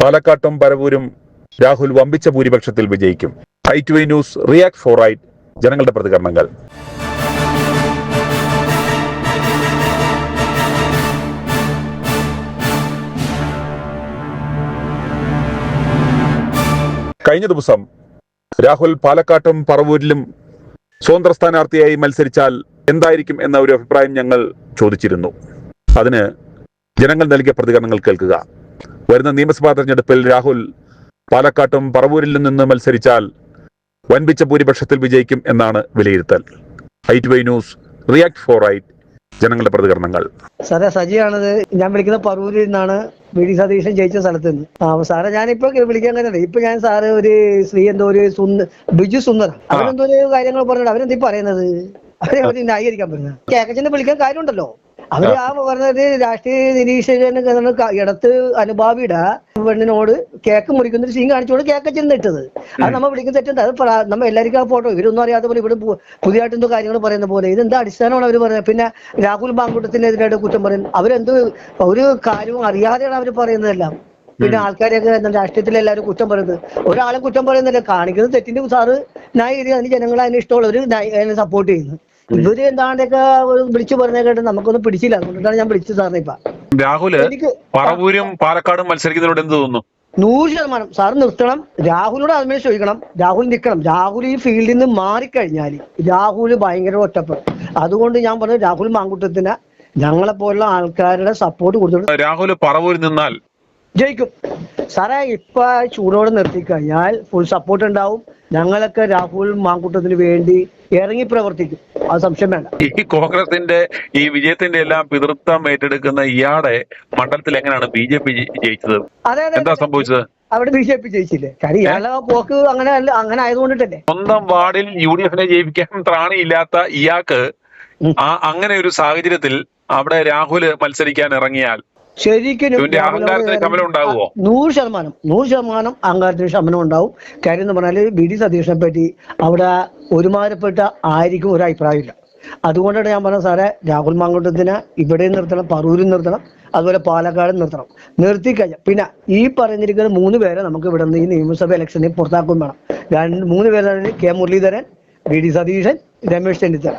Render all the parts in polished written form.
പാലക്കാട്ടും പരവൂരും രാഹുൽ വമ്പിച്ച ഭൂരിപക്ഷത്തിൽ വിജയിക്കും. i2i news react four right ജനങ്ങളുടെ പ്രതികരണങ്ങൾ. കഴിഞ്ഞ ദിവസം രാഹുൽ പാലക്കാട്ടും പറവൂരിലും സ്വതന്ത്ര സ്ഥാനാർത്ഥിയായി മത്സരിച്ചാൽ എന്തായിരിക്കും എന്ന ഒരു അഭിപ്രായം ഞങ്ങൾ ചോദിച്ചിരുന്നു. അതിന് ജനങ്ങൾ നൽകിയ പ്രതികരണങ്ങൾ കേൾക്കുക. വരുന്ന നിയമസഭാ തെരഞ്ഞെടുപ്പിൽ രാഹുൽ പാലക്കാട്ടും പറവൂരിൽ നിന്ന് മത്സരിച്ചാൽ വൻപിച്ച ഭൂരിപക്ഷത്തിൽ വിജയിക്കും എന്നാണ് വിലയിരുത്തൽ. i2i news react four right ജനങ്ങളുടെ പ്രതികരണങ്ങൾ. സാറേ സജിയാണത്. ഞാൻ വിളിക്കുന്നത് പറവൂരിൽ നിന്നാണ്. വി.ഡി. സതീശൻ ജയിച്ച സ്ഥലത്ത് നിന്ന്. സാറേ ഞാനിപ്പോ വിളിക്കാൻ തന്നെ ഇപ്പൊ ഞാൻ സാറ് ഒരു സ്ത്രീ എന്തോ ഒരു ബിജു സുന്ദർ അവരെന്തോ ഒരു കാര്യങ്ങൾ പറഞ്ഞിട്ട് അവരെന്തീ പറയുന്നത്, അവരെ ന്യായീകരിക്കാൻ പറയുന്നത്. കേക്കച്ചനെ വിളിക്കാൻ കാര്യമുണ്ടല്ലോ. അവര് പറഞ്ഞത് രാഷ്ട്രീയ നിരീക്ഷകന് ഇടത്ത് അനുഭാവിയുടെ പെണ്ണിനോട് കേക്ക് മുറിക്കുന്ന ഒരു സീൻ കാണിച്ചുകൊണ്ട് കേക്കച്ചൻ ഇട്ടത്. അത് നമ്മൾ വിളിക്കുന്ന തെറ്റുണ്ട്. അത് നമ്മൾ എല്ലാവർക്കും ആ ഫോട്ടോ ഇവരൊന്നും അറിയാത്ത പോലെ ഇവിടെ പുതിയതായിട്ട് എന്തോ കാര്യങ്ങൾ പറയുന്ന പോലെ ഇതെന്താ അടിസ്ഥാനമാണ് അവർ പറയുന്നത്. പിന്നെ രാഹുൽ മാങ്കൂട്ടത്തിനെതിരായിട്ട് കുറ്റം പറയുന്നത് അവരെന്തോ ഒരു കാര്യവും അറിയാതെയാണ് അവർ പറയുന്നതെല്ലാം. പിന്നെ ആൾക്കാരെയൊക്കെ രാഷ്ട്രീയത്തിൽ എല്ലാവരും കുറ്റം പറയുന്നത്, ഒരാളെ കുറ്റം പറയുന്നില്ല, കാണിക്കുന്നത് തെറ്റിന്റെ സാറ് ന്യായീകരിക്കുക. അതിന് ജനങ്ങൾ അതിന് ഇഷ്ടമുള്ളവർ അതിനെ സപ്പോർട്ട് ചെയ്യുന്നത്. ഇവര് എന്താണ്ടൊക്കെ വിളിച്ചു പറഞ്ഞ കേട്ട് നമുക്കൊന്നും പിടിച്ചില്ല. അതുകൊണ്ടാണ് ഞാൻ വിളിച്ചത് സാറിന്. ഇപ്പൊ രാഹുല് പറവൂരും പാലക്കാടും മത്സരിക്കുന്നതിനോട് എന്ത് തോന്നുന്നു? 100% സാർ നിർത്തണം. രാഹുലിനോട് അതിനെ ചോദിക്കണം. രാഹുൽ നിൽക്കണം. രാഹുൽ ഈ ഫീൽഡിൽ നിന്ന് മാറിക്കഴിഞ്ഞാൽ രാഹുൽ ഭയങ്കര ഒറ്റപ്പെടും. അതുകൊണ്ട് ഞാൻ പറഞ്ഞു രാഹുൽ മാങ്കൂട്ടത്തിന് ഞങ്ങളെ പോലുള്ള ആൾക്കാരുടെ സപ്പോർട്ട് കൊടുത്തിട്ട് രാഹുൽ പറവൂരിൽ നിന്നാൽ ജയിക്കും. സാറേ ഇപ്പൊ ചൂടോടെ നിർത്തിക്കഴിഞ്ഞാൽ ഫുൾ സപ്പോർട്ട് ഉണ്ടാവും. ഞങ്ങളൊക്കെ രാഹുൽ മാങ്കൂട്ടത്തിന് വേണ്ടി ഇറങ്ങി പ്രവർത്തിക്കും. അത് സംശയം വേണ്ട. ഈ കോൺഗ്രസിന്റെ ഈ വിജയത്തിന്റെ എല്ലാം പിതൃത്വം ഏറ്റെടുക്കുന്ന ഇയാളുടെ മണ്ഡലത്തിൽ എങ്ങനെയാണ് ബി.ജെ.പി. ജയിച്ചത്? അതെ, എന്താ സംഭവിച്ചത്? അവിടെ ബി.ജെ.പി. ജയിച്ചില്ലേ? കാര്യം ഇയാളെ പോക്ക് അങ്ങനെ ആയതുകൊണ്ടിട്ടല്ലേ. സ്വന്തം വാർഡിൽ യു.ഡി.എഫിനെ ജയിപ്പിക്കാൻ ത്രാണിയില്ലാത്ത ഇയാൾക്ക് അങ്ങനെ ഒരു സാഹചര്യത്തിൽ അവിടെ രാഹുൽ മത്സരിക്കാൻ ഇറങ്ങിയാൽ ശരിക്കും 100% അഹങ്കാരത്തിന് ശമനം ഉണ്ടാവും. കാര്യം എന്ന് പറഞ്ഞാല് വി.ഡി. സതീശനെ പറ്റി അവിടെ ഒരുമാതിരിപ്പെട്ട ആയിരിക്കും ഒരു അഭിപ്രായമില്ല. അതുകൊണ്ടാണ് ഞാൻ പറഞ്ഞത് സാറേ രാഹുൽ മാങ്കൂട്ടത്തിന് ഇവിടെ നിർത്തണം, പറവൂരിൽ നിർത്തണം, അതുപോലെ പാലക്കാട് നിർത്തണം. നിർത്തിക്കഴിഞ്ഞാൽ പിന്നെ ഈ പറഞ്ഞിരിക്കുന്ന 3 പേരെ നമുക്ക് ഇവിടെ നിന്ന് ഈ നിയമസഭ ഇലക്ഷനിൽ പുറത്താക്കും വേണം. 3 പേരാണ് കെ മുരളീധരൻ, വി.ഡി. സതീശൻ, രമേശ് ചെന്നിത്തല.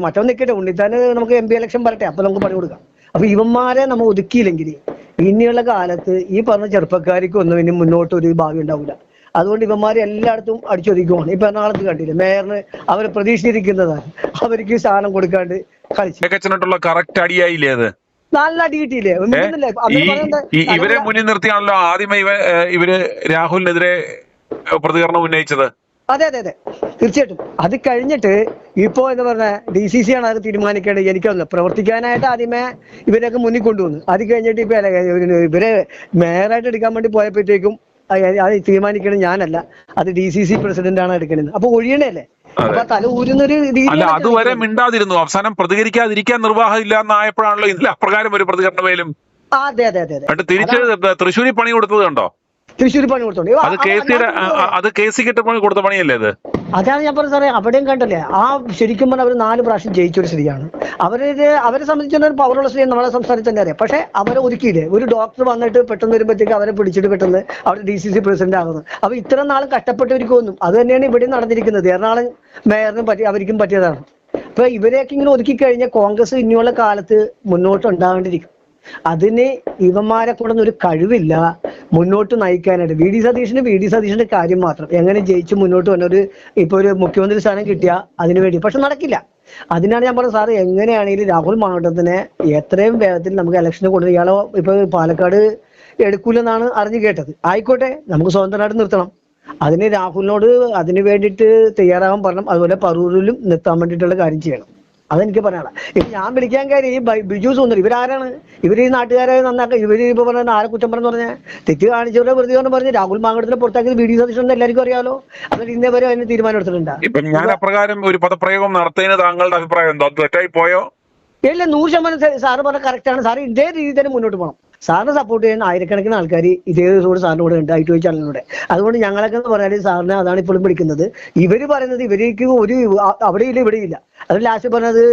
മറ്റൊന്ന് നിൽക്കട്ടെ, ഉണ്ണിത്താന് നമുക്ക് MP ഇലക്ഷൻ വരട്ടെ, അപ്പൊ നമുക്ക് പണി കൊടുക്കാം. അപ്പൊ ഇവന്മാരെ നമ്മൾ ഒതുക്കിയില്ലെങ്കിൽ ഇനിയുള്ള കാലത്ത് ഈ പറഞ്ഞ ചെറുപ്പക്കാർക്ക് ഒന്നും ഇനി മുന്നോട്ട് ഒരു ഭാവി ഉണ്ടാവില്ല. അതുകൊണ്ട് ഇവന്മാരെ എല്ലായിടത്തും അടിച്ചൊതുക്കുവാണ്. ഇപ്പൊ എറണാകുളത്ത് കണ്ടില്ലേ, മേയറിന് അവർ പ്രതീക്ഷിച്ചിരിക്കുന്നതാണ്, അവർക്ക് സ്ഥാനം കൊടുക്കാണ്ട് കളിച്ചു. കറക്റ്റ് അടിയായില്ലേ? അത് നല്ല അടി കിട്ടിയില്ലേ? ഇവരെ മുന്നിൽ നിർത്തിയാണല്ലോ ആദ്യമേ ഇവര് രാഹുലിനെതിരെ പ്രതികരണം ഉന്നയിച്ചത്. അതെ, തീർച്ചയായിട്ടും. അത് കഴിഞ്ഞിട്ട് ഇപ്പോ എന്ന് പറഞ്ഞ DCC ആണ് അത് തീരുമാനിക്കേണ്ടത്. എനിക്കൊന്ന് പ്രവർത്തിക്കാനായിട്ട് ആദ്യമേ ഇവരൊക്കെ മുന്നിൽ കൊണ്ടുവന്നു. അത് കഴിഞ്ഞിട്ട് ഇപ്പൊ ഇവരെ മേയറായിട്ട് എടുക്കാൻ വേണ്ടി പോയപ്പോഴത്തേക്കും അത് തീരുമാനിക്കണത് ഞാനല്ല, അത് DCC പ്രസിഡന്റ് ആണ് എടുക്കണത്. അപ്പൊ ഒഴിയണല്ലേ? അപ്പൊ തല ഊരുന്നൊരു അതുവരെ മിണ്ടാതിരുന്നു, അവസാനം പ്രതികരിക്കാതിരിക്കാൻ നിർവാഹം ഇല്ല എന്നായപ്പോഴാണല്ലോ ഇതിൽ അപ്രകാരം ഒരു പ്രതികരണമേലും. അതെ. തിരിച്ച് തൃശ്ശൂരിൽ പണി കൊടുത്തത് കണ്ടോ? തൃശ്ശൂർ പണി കൊടുത്തോണ്ട് അത് കേസിക്കിട്ട് കൊടുത്ത പണിയല്ലേ അത്? അതാണ് ഞാൻ പറഞ്ഞത് സാറേ. അവിടെയും കണ്ടല്ലേ, ശരിക്കും പറഞ്ഞാൽ അവർ 4 പ്രാവശ്യം ജയിച്ചൊരു സ്ത്രീയാണ്. അവരെ സംബന്ധിച്ചുള്ള ഒരു പവറുള്ള സ്ത്രീ നമ്മളെ സംസ്ഥാനത്ത് തന്നെ അറിയാം. പക്ഷെ അവരെ ഒതുക്കിയില്ലേ? ഒരു ഡോക്ടർ വന്നിട്ട് പെട്ടെന്ന് വരുമ്പോഴത്തേക്ക് അവരെ പിടിച്ചിട്ട് പെട്ടെന്ന് അവിടെ DCC പ്രസിഡന്റ് ആകുന്നത്. അപ്പൊ ഇത്ര നാളും കഷ്ടപ്പെട്ടവർക്കൊന്നും അത് തന്നെയാണ് ഇവിടെ നടന്നിരിക്കുന്നത്. എറണാകുളം മേയറിനും അവർക്കും പറ്റിയതാണ്. അപ്പൊ ഇവരെയൊക്കെ ഇങ്ങനെ ഒതുക്കി കഴിഞ്ഞാൽ കോൺഗ്രസ് ഇനിയുള്ള കാലത്ത് മുന്നോട്ട് ഉണ്ടാകേണ്ടിയിരിക്കും. അതിന് ഇവന്മാരെ കൊണ്ടൊന്നും ഒരു കഴിവില്ല മുന്നോട്ട് നയിക്കാനായിട്ട്. വി.ഡി. സതീശന്റെ കാര്യം മാത്രം എങ്ങനെ ജയിച്ച് മുന്നോട്ട് വന്നൊരു ഇപ്പൊ ഒരു മുഖ്യമന്ത്രി സ്ഥാനം കിട്ടിയ അതിനു വേണ്ടി. പക്ഷെ നടക്കില്ല. അതിനാണ് ഞാൻ പറഞ്ഞത് സാറ് എങ്ങനെയാണെങ്കിലും രാഹുൽ മാങ്കൂട്ടത്തിനെ എത്രയും വേഗത്തിൽ നമുക്ക് ഇലക്ഷന് കൊണ്ടുവരും. ഇയാളെ ഇപ്പൊ പാലക്കാട് എടുക്കൂലെന്നാണ് അറിഞ്ഞു കേട്ടത്. ആയിക്കോട്ടെ, നമുക്ക് സ്വതന്ത്രമായിട്ട് നിർത്തണം. അതിന് രാഹുലിനോട് അതിന് വേണ്ടിയിട്ട് തയ്യാറാകാൻ പറയണം. അതുപോലെ പറവൂരിലും നിർത്താൻ വേണ്ടിയിട്ടുള്ള കാര്യം ചെയ്യണം. അതെനിക്ക് പറയാനുള്ള. ഇപ്പൊ ഞാൻ വിളിക്കാൻ കാര്യം ഈ ബിജു സുന്ദർ ഇവരാരാണ്? ഇവര് ഈ നാട്ടുകാരെ നന്നാക്കാൻ ഇവര് ഇപ്പൊ പറഞ്ഞ ആരെ കുറ്റം പറഞ്ഞു പറഞ്ഞാൽ തെറ്റ് കാണിച്ചവരുടെ പ്രതികരണം പറഞ്ഞ് രാഹുൽ മാങ്കൂട്ടത്തിനെ പുറത്താക്കിയത് വി.ഡി. സതീശൻ എല്ലാവർക്കും അറിയാലോ. അതിൽ ഇന്നേ വരെ അതിന് തീരുമാനം എടുത്തിട്ടുണ്ട്. ഇപ്പം ഞാൻ അപ്രകാരം ഒരു പദപ്രയോഗം നടത്തിയതിന് താങ്കളുടെ അഭിപ്രായം എന്തോ? തെറ്റായി പോയോ? ഇല്ല, 100% സാറ് പറഞ്ഞ കറക്റ്റ് ആണ്. സാറ് ഇതേ രീതിയിൽ തന്നെ മുന്നോട്ട് പോകണം. സാറിനെ സപ്പോർട്ട് ചെയ്യുന്ന ആയിരക്കണക്കിന് ആൾക്കാർ ഇതേതോട് സാറിനോട് ഉണ്ട് I2I ചാനലിലൂടെ. അതുകൊണ്ട് ഞങ്ങളൊക്കെ എന്ന് പറഞ്ഞാൽ സാറിനെ അതാണ് ഇപ്പോഴും വിളിക്കുന്നത്. ഇവര് പറയുന്നത് ഇവർക്ക് ഒരു അവിടെയില്ല ഇവിടെയില്ല. അത് ലാസ്റ്റ് പറഞ്ഞത്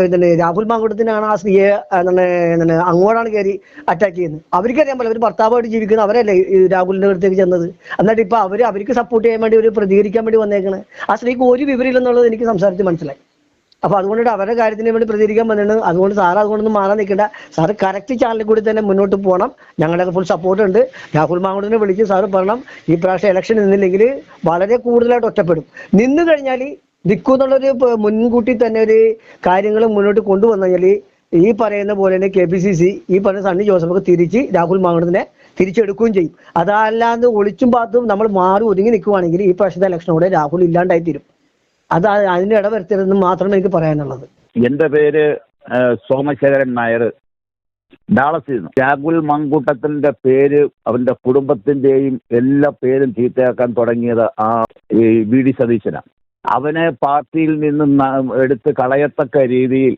എന്താണ് രാഹുൽ മാങ്കൂട്ടത്തിനാണ് ആ സ്ത്രീയെ എന്താണ് അങ്ങോട്ടാണ് കയറി അറ്റാക്ക് ചെയ്യുന്നത്. അവർക്കറിയാൻ പോലെ അവർ ഭർത്താവായിട്ട് ജീവിക്കുന്നത് അവരല്ലേ രാഹുലിന്റെ അടുത്തേക്ക് ചെന്നത്. എന്നിട്ട് ഇപ്പൊ അവർക്ക് സപ്പോർട്ട് ചെയ്യാൻ വേണ്ടി ഒരു പ്രതികരിക്കാൻ വേണ്ടി വന്നേക്കണേ. ആ സ്ത്രീക്ക് ഒരു വിവരമില്ലെന്നുള്ളത് എനിക്ക് സംസാരിച്ച് മനസ്സിലായി. അപ്പൊ അതുകൊണ്ടിട്ട് അവരുടെ കാര്യത്തിന് വേണ്ടി പ്രതികരിക്കാൻ വന്നിട്ടുണ്ട്. അതുകൊണ്ട് സാർ അതുകൊണ്ടൊന്നും മാറാൻ നിൽക്കണ്ട. സാറ് കറക്റ്റ് ചാനലിൽ കൂടി തന്നെ മുന്നോട്ട് പോകണം. ഞങ്ങളുടെ ഫുൾ സപ്പോർട്ട് ഉണ്ട്. രാഹുൽ മാങ്കൂട്ടത്തിനെ വിളിച്ച് സാറ് പറയണം ഈ പ്രാവശ്യം ഇലക്ഷൻ നിന്നില്ലെങ്കിൽ വളരെ കൂടുതലായിട്ട് ഒറ്റപ്പെടും. നിന്ന് കഴിഞ്ഞാൽ നിൽക്കും എന്നുള്ളൊരു മുൻകൂട്ടി തന്നെ ഒരു കാര്യങ്ങൾ മുന്നോട്ട് കൊണ്ടുവന്നു കഴിഞ്ഞാൽ ഈ പറയുന്ന പോലെ തന്നെ KPCC ഈ പറയുന്ന സണ്ണി ജോസഫൊക്കെ തിരിച്ച് രാഹുൽ മാങ്കൂട്ടത്തിനെ തിരിച്ചെടുക്കുകയും ചെയ്യും. അതല്ലാതെ ഒളിച്ചും പാത്തും നമ്മൾ മാറി ഒതുങ്ങി നിൽക്കുവാണെങ്കിൽ ഈ പ്രാവശ്യത്തെ ഇലക്ഷനോടെ രാഹുൽ ഇല്ലാണ്ടായി തീരും. അത് അതിന് ഇടവരുത്തരുതെന്ന് മാത്രമേ എനിക്ക് പറയാനുള്ളത്. എന്റെ പേര് സോമശേഖരൻ നായർ, ഡാളസിൽ നിന്ന്. രാഹുൽ മാങ്കൂട്ടത്തിന്റെ പേര് അവന്റെ കുടുംബത്തിന്റെയും എല്ലാ പേരും ചീത്തയാക്കാൻ തുടങ്ങിയത് ആ VD സതീശനാണ്. അവനെ പാർട്ടിയിൽ നിന്നും എടുത്ത് കളയത്തക്ക രീതിയിൽ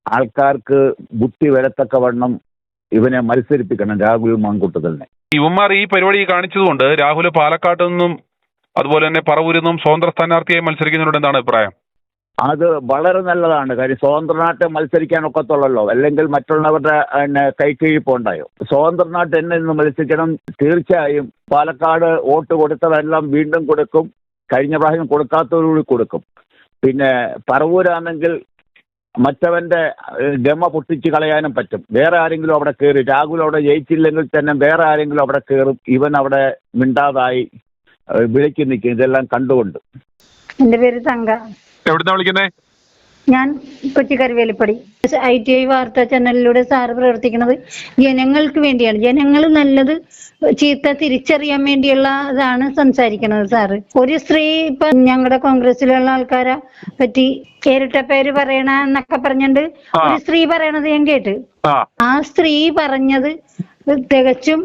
ആൾക്കാർക്ക് ബുദ്ധി വരത്തക്കവണ്ണം ഇവനെ മത്സരിപ്പിക്കണം രാഹുൽ മാങ്കൂട്ടത്തിനെ. ഇവന്മാർ ഈ പരിപാടി കാണിച്ചതുകൊണ്ട് രാഹുൽ പാലക്കാട്ട് നിന്നും അതുപോലെ തന്നെ പറവൂരിൽ നിന്നും സ്വതന്ത്ര സ്ഥാനാർത്ഥിയായി മത്സരിക്കുന്നതിനോട് എന്താണ് അഭിപ്രായം? അത് വളരെ നല്ലതാണ്. കാര്യം സ്വതന്ത്രനായിട്ട് മത്സരിക്കാൻ ഒക്കത്തുള്ളല്ലോ, അല്ലെങ്കിൽ മറ്റുള്ളവരുടെ കൈക്കീഴിപ്പുണ്ടായോ. സ്വതന്ത്രനായിട്ട് എന്നെ നിന്ന് മത്സരിക്കണം. തീർച്ചയായും പാലക്കാട് വോട്ട് കൊടുത്തതെല്ലാം വീണ്ടും കൊടുക്കും. കഴിഞ്ഞ പ്രാവശ്യം കൊടുക്കാത്തവരോട് കൊടുക്കും. പിന്നെ പറവൂരാണെങ്കിൽ മറ്റവന്റെ ഗമ പൊട്ടിച്ച് കളയാനും പറ്റും. വേറെ ആരെങ്കിലും അവിടെ കയറി, രാഹുൽ അവിടെ ജയിച്ചില്ലെങ്കിൽ തന്നെ വേറെ ആരെങ്കിലും അവിടെ കയറും. ഇവൻ അവിടെ മിണ്ടാതായി വിളിക്ക് നിൽക്കും. ഇതെല്ലാം കണ്ടുകൊണ്ട്. എന്റെ പേര് തങ്ക. എവിടുന്നാ വിളിക്കുന്നേ? ഞാൻ കൊച്ചി കരുവേലിപ്പടി. ITI വാർത്താ ചാനലിലൂടെ സാറ് പ്രവർത്തിക്കുന്നത് ജനങ്ങൾക്ക് വേണ്ടിയാണ്. ജനങ്ങൾ നല്ലത് ചീത്ത തിരിച്ചറിയാൻ വേണ്ടിയുള്ള ഇതാണ് സംസാരിക്കുന്നത് സാറ്. ഒരു സ്ത്രീ ഇപ്പൊ ഞങ്ങളുടെ കോൺഗ്രസിലുള്ള ആൾക്കാരെ പറ്റി ഇരട്ട പേര് പറയണ എന്നൊക്കെ പറഞ്ഞിട്ട് ഒരു സ്ത്രീ പറയണത് ഞാൻ കേട്ട്. ആ സ്ത്രീ പറഞ്ഞത് തികച്ചും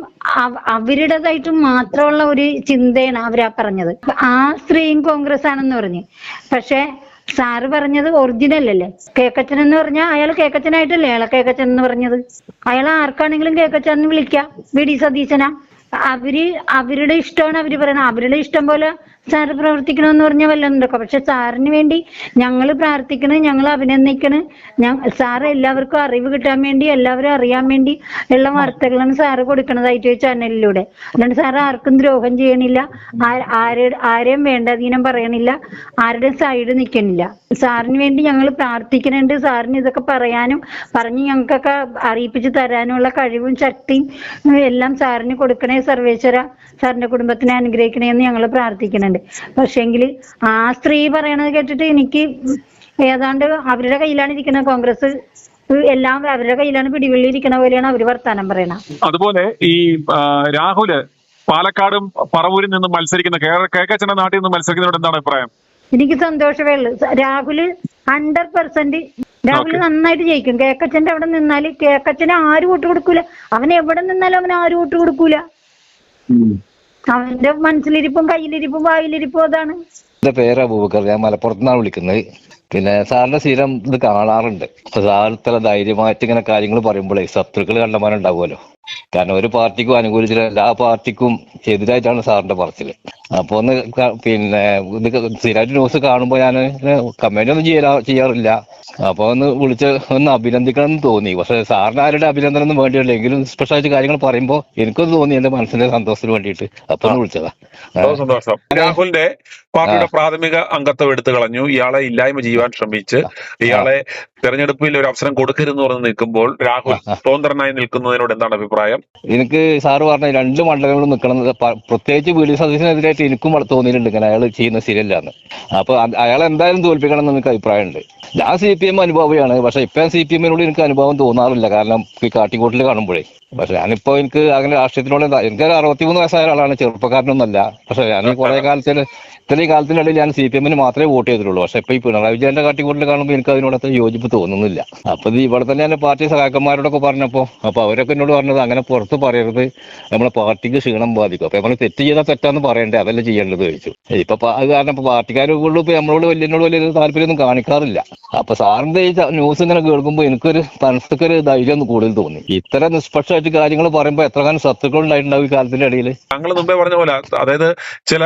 അവരുടേതായിട്ട് മാത്രമുള്ള ഒരു ചിന്തയാണ് അവരാ പറഞ്ഞത്. ആ സ്ത്രീയും കോൺഗ്രസ് ആണെന്ന് പറഞ്ഞു. പക്ഷെ സാറ് പറഞ്ഞത് ഒറിജിനൽ അല്ലേ? കേക്കച്ചൻ എന്ന് പറഞ്ഞാൽ അയാൾ കേക്കച്ചനായിട്ടല്ലേ അയാളെ കേക്കച്ചൻ എന്ന് പറഞ്ഞത്? അയാൾ ആർക്കാണെങ്കിലും കേക്കച്ചൻ എന്ന് വിളിക്കാം. VD സതീശനാ. അവരുടെ ഇഷ്ടമാണ് അവര് പറയണത്. അവരുടെ ഇഷ്ടം പോലെ സാറ് പ്രവർത്തിക്കണമെന്ന് പറഞ്ഞാൽ വല്ലതുണ്ടൊക്കെ. പക്ഷെ സാറിന് വേണ്ടി ഞങ്ങൾ പ്രാർത്ഥിക്കണ്, ഞങ്ങൾ അഭിനന്ദിക്കണ്. സാറ് എല്ലാവർക്കും അറിവ് കിട്ടാൻ വേണ്ടി, എല്ലാവരും അറിയാൻ വേണ്ടി ഉള്ള വാർത്തകളാണ് സാറ് കൊടുക്കണത് ITI ചാനലിലൂടെ. അല്ലാണ്ട് സാറ് ആർക്കും ദ്രോഹം ചെയ്യണില്ല, ആരെയും വേണ്ടാധീനം പറയണില്ല, ആരുടെ സൈഡ് നിൽക്കണില്ല. സാറിന് വേണ്ടി ഞങ്ങൾ പ്രാർത്ഥിക്കുന്നുണ്ട്. സാറിന് ഇതൊക്കെ പറയാനും പറഞ്ഞ് ഞങ്ങൾക്കൊക്കെ അറിയിപ്പിച്ച് തരാനുള്ള കഴിവും ശക്തിയും എല്ലാം സാറിന് കൊടുക്കണേ. സർവേശ്വര സാറിന്റെ കുടുംബത്തിനെ അനുഗ്രഹിക്കണേ എന്ന് ഞങ്ങൾ പ്രാർത്ഥിക്കുന്നുണ്ട്. പക്ഷെങ്കിൽ ആ സ്ത്രീ പറയണത് കേട്ടിട്ട് എനിക്ക് ഏതാണ്ട് അവരുടെ കയ്യിലാണ് ഇരിക്കുന്നത് കോൺഗ്രസ്. എല്ലാം അവരുടെ കയ്യിലാണ് പിടിവള്ളി ഇരിക്കണ പോലെയാണ് അവര് വർത്താനം പറയണ. അതുപോലെ ഈ രാഹുല് പാലക്കാടും പറവൂരിൽ നിന്നും മത്സരിക്കുന്ന കേക്കച്ചന്റെ നാട്ടിൽ നിന്ന് മത്സരിക്കുന്നതിനോട് എന്താണ് അഭിപ്രായം? എനിക്ക് സന്തോഷമേ ഉള്ളൂ. രാഹുല് 100% രാഹുല് നന്നായിട്ട് ജയിക്കും. കേക്കച്ചന്റെ അവിടെ നിന്നാല് കേക്കച്ചന് ആര് വോട്ട് കൊടുക്കൂല. അവൻ എവിടെ നിന്നാലും അവന് ആര് വോട്ട് കൊടുക്കൂല. അവന്റെ മനസ്സിലിരിപ്പും കയ്യിലിരിപ്പും വായിലിരിപ്പും അതാണ്. എന്റെ പേര് അബൂബക്കർ. ഞാൻ മലപ്പുറത്ത് നിന്നാണ് വിളിക്കുന്നത്. പിന്നെ സാറിന്റെ സ്ഥിരം ഇത് കാണാറുണ്ട്. സാർ ഇത്ര ധൈര്യമായിട്ട് ഇങ്ങനെ കാര്യങ്ങൾ പറയുമ്പോഴേ ശത്രുക്കൾ കണ്ടമാനുണ്ടാവുമല്ലോ. കാരണം ഒരു പാർട്ടിക്കും അനുകൂലിച്ചില്ല, എല്ലാ പാർട്ടിക്കും എതിരായിട്ടാണ് സാറിന്റെ പറച്ചില്. അപ്പൊ ഒന്ന് പിന്നെ ഇത് സ്ഥിരമായിട്ട് ന്യൂസ് കാണുമ്പോൾ ഞാൻ കമന്റ് ഒന്നും ചെയ്യാറില്ല. അപ്പൊ ഒന്ന് വിളിച്ച് ഒന്ന് അഭിനന്ദിക്കണം എന്ന് തോന്നി. പക്ഷെ സാറിന് ആരുടെ അഭിനന്ദനം ഒന്നും വേണ്ടിയില്ല. എങ്കിലും സ്പെഷ്യലായിട്ട് കാര്യങ്ങൾ പറയുമ്പോൾ എനിക്കൊന്ന് തോന്നി എന്റെ മനസ്സിന്റെ സന്തോഷത്തിന് വേണ്ടിയിട്ട്. അപ്പൊ ഒന്ന് വിളിച്ചതാ. സന്തോഷം. രാഹുലിന്റെ പാർട്ടിയുടെ പ്രാഥമിക അംഗത്വം എടുത്തു കളഞ്ഞു. ഇയാളെ ഇല്ലായ്മ ചെയ്യാൻ ശ്രമിച്ച് ഇയാളെ തെരഞ്ഞെടുപ്പിൽ ഒരു അവസരം കൊടുക്കരുതെന്ന് പറഞ്ഞ് നിൽക്കുമ്പോൾ രാഹുൽ സ്വതന്ത്രനായി നിൽക്കുന്നതിനോട് എന്താണ് അഭിപ്രായം? എനിക്ക് സാറ് പറഞ്ഞ 2 മണ്ഡലങ്ങളും നിൽക്കണം. പ്രത്യേകിച്ച് VD സതീശനെതിരായിട്ട് എനിക്കും തോന്നിയിട്ടുണ്ട് ഇങ്ങനെ അയാൾ ചെയ്യുന്ന ശരിയല്ലാന്ന്. അപ്പൊ അയാൾ എന്തായാലും തോൽപ്പിക്കണം എന്ന് എനിക്ക് അഭിപ്രായമുണ്ട്. ഞാൻ CPM അനുഭവിയാണ്. പക്ഷെ ഇപ്പം CPM-നോട് എനിക്ക് അനുഭവം തോന്നാറില്ല. കാരണം ഈ കാട്ടിക്കോട്ടിൽ കാണുമ്പോഴേ. പക്ഷെ ഞാനിപ്പോ എനിക്ക് അങ്ങനെ രാഷ്ട്രീയത്തിനോട് എനിക്ക് 63 വയസ്സായ ആളാണ്, ചെറുപ്പക്കാരനൊന്നല്ല. പക്ഷെ ഞാൻ ഈ കുറെ കാലത്തിന് ഇത്രയും കാലത്തിനിടയിൽ ഞാൻ CPM-ന് മാത്രമേ വോട്ട് ചെയ്തിട്ടുള്ളൂ. പക്ഷെ ഇപ്പൊ ഈ പിണറായി വിജയന്റെ കാട്ടിക്കൂട്ടിൽ കാണുമ്പോൾ എനിക്ക് അതിനോട് അത്ര യോജിപ്പ് തോന്നുന്നില്ല. അപ്പൊ ഇത് ഇവിടെ തന്നെ ഞാൻ പാർട്ടി സഹാക്കന്മാരോടൊക്കെ പറഞ്ഞപ്പോ അവരൊക്കെ എന്നോട് പറഞ്ഞത് അങ്ങനെ പുറത്ത് പറയരുത്, നമ്മളെ പാർട്ടിക്ക് ക്ഷീണം ബാധിക്കും. അപ്പൊ നമ്മൾ തെറ്റ് ചെയ്താൽ തെറ്റാന്ന് പറയണ്ടേ, അതല്ല ചെയ്യേണ്ടത് ചോദിച്ചു. ഇപ്പൊ അത് കാരണം ഇപ്പൊ പാർട്ടിക്കാരുള്ളൂ ഇപ്പൊ നമ്മളോട് എന്നോട് വലിയ താല്പര്യമൊന്നും കാണിക്കാറില്ല. അപ്പൊ സാറിന്റെ ഈ ന്യൂസ് ഇങ്ങനെ കേൾക്കുമ്പോൾ എനിക്കൊരു മനസ്സിക്കൊരു ധൈര്യം കൂടുതൽ തോന്നി. ഇത്ര നിഷ്പക്ഷമായിട്ട് മറ്റു കാര്യങ്ങൾ പറയുമ്പോൾ എത്ര കാലം ശത്രുക്കൾ ഉണ്ടായിട്ടുണ്ടാവും ഈ കാലത്തിന്റെ ഇടയിൽ. താങ്കൾ മുമ്പേ പറഞ്ഞ പോലെ, അതായത് ചില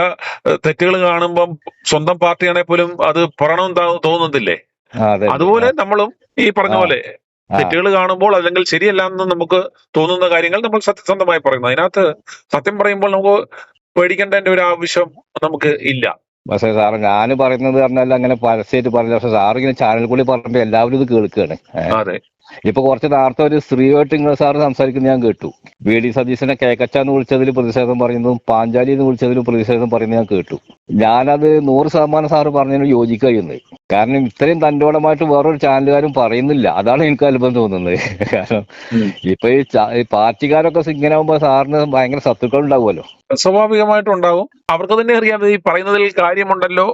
തെറ്റുകൾ കാണുമ്പം സ്വന്തം പാർട്ടിയാണെങ്കിൽ പോലും അത് പറയണമെന്ന് തോന്നുന്നില്ലേ? അതെ. അതുപോലെ നമ്മളും ഈ പറഞ്ഞ പോലെ തെറ്റുകൾ കാണുമ്പോൾ അല്ലെങ്കിൽ ശരിയല്ല എന്ന് നമുക്ക് തോന്നുന്ന കാര്യങ്ങൾ നമ്മൾ സത്യസന്ധമായി പറയുന്നു. അതിനകത്ത് സത്യം പറയുമ്പോൾ നമുക്ക് പേടിക്കേണ്ടതിന്റെ ഒരു ആവശ്യം നമുക്ക് ഇല്ല. പക്ഷേ സാറ് ഞാൻ പറയുന്നത് പറഞ്ഞാൽ അങ്ങനെ പരസ്യമായിട്ട് പറഞ്ഞില്ല. പക്ഷെ സാറ് ഇങ്ങനെ ചാനൽ കൂടി പറയുമ്പോൾ എല്ലാവരും ഇത് കേൾക്കുകയാണ്. അതെ, ഇപ്പൊ കുറച്ച് നേരത്തെ ഒരു സ്ത്രീയായിട്ട് നിങ്ങൾ സാറ് സംസാരിക്കുന്നത് ഞാൻ കേട്ടു. VD സതീശനെ കേക്കച്ചാന്ന് വിളിച്ചതിൽ പ്രതിഷേധം പറയുന്നതും പാഞ്ചാലി എന്ന് വിളിച്ചതിൽ പ്രതിഷേധം പറയുന്നത് ഞാൻ കേട്ടു. ഞാനത് 100% സാറ് പറഞ്ഞതിന് യോജിക്കുന്നത്. കാരണം ഇത്രയും തന്റോടമായിട്ട് വേറൊരു ചാനലുകാരും പറയുന്നില്ല. അതാണ് എനിക്ക് അത്ഭുതം തോന്നുന്നത്. കാരണം ഇപ്പൊ ഈ പാർട്ടിക്കാരൊക്കെ ഇങ്ങനെ ആകുമ്പോ സാറിന് ഭയങ്കര ശത്രുക്കൾ ഉണ്ടാവുമല്ലോ. സ്വാഭാവികമായിട്ടും ഉണ്ടാവും. അവർക്ക് തന്നെ അറിയാം ഈ പറയുന്നതിൽ കാര്യമുണ്ടല്ലോ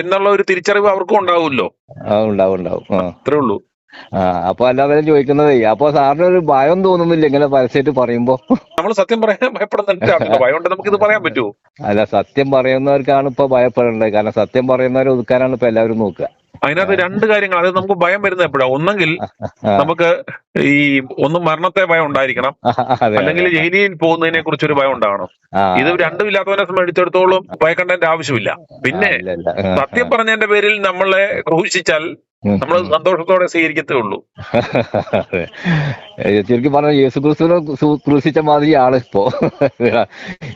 എന്നുള്ള ഒരു തിരിച്ചറിവ് അവർക്കും ഉണ്ടാവുമല്ലോ. ഉണ്ടാവും. അത്രേ ഉള്ളൂ. അപ്പൊ അല്ലാതെ ചോദിക്കുന്നത്, അപ്പൊ സാറിന് ഒരു ഭയം തോന്നുന്നില്ല ഇങ്ങനെ പരസ്യമായിട്ട് പറയുമ്പോ? നമ്മൾ സത്യം പറയാൻ ഭയപ്പെടുന്നുണ്ട്. ഭയം കൊണ്ട് നമുക്ക് ഇത് പറയാൻ പറ്റുമോ? അല്ല, സത്യം പറയുന്നവർക്കാണ് ഇപ്പൊ ഭയപ്പെടേണ്ടത്. കാരണം സത്യം പറയുന്നവരെ ഒതുക്കാനാണ് ഇപ്പൊ എല്ലാവരും നോക്കുക. അതിനകത്ത് രണ്ട് കാര്യങ്ങൾ. അത് നമുക്ക് ഭയം വരുന്നത് എപ്പോഴാണ്? ഒന്നെങ്കിൽ നമുക്ക് ഈ മരണത്തെ ഭയം ഉണ്ടായിരിക്കണം, അല്ലെങ്കിൽ ജയിലിൽ പോകുന്നതിനെ കുറിച്ചൊരു ഭയം ഉണ്ടാവണം. ഇത് രണ്ടും ഇല്ലാത്തവനെ സംബന്ധിച്ചിടത്തോളം ഭയക്കേണ്ടതിന്റെ ആവശ്യമില്ല. പിന്നെ സത്യം പറഞ്ഞതിന്റെ പേരിൽ നമ്മളെ ക്രൂശിച്ചാൽ നമ്മൾ സന്തോഷത്തോടെ സ്വീകരിക്കത്തേ ഉള്ളൂ. ശരിക്കും പറഞ്ഞ യേശുക്രിസ്തുവിനെ ക്രൂശിച്ച മാതിരിയാണ്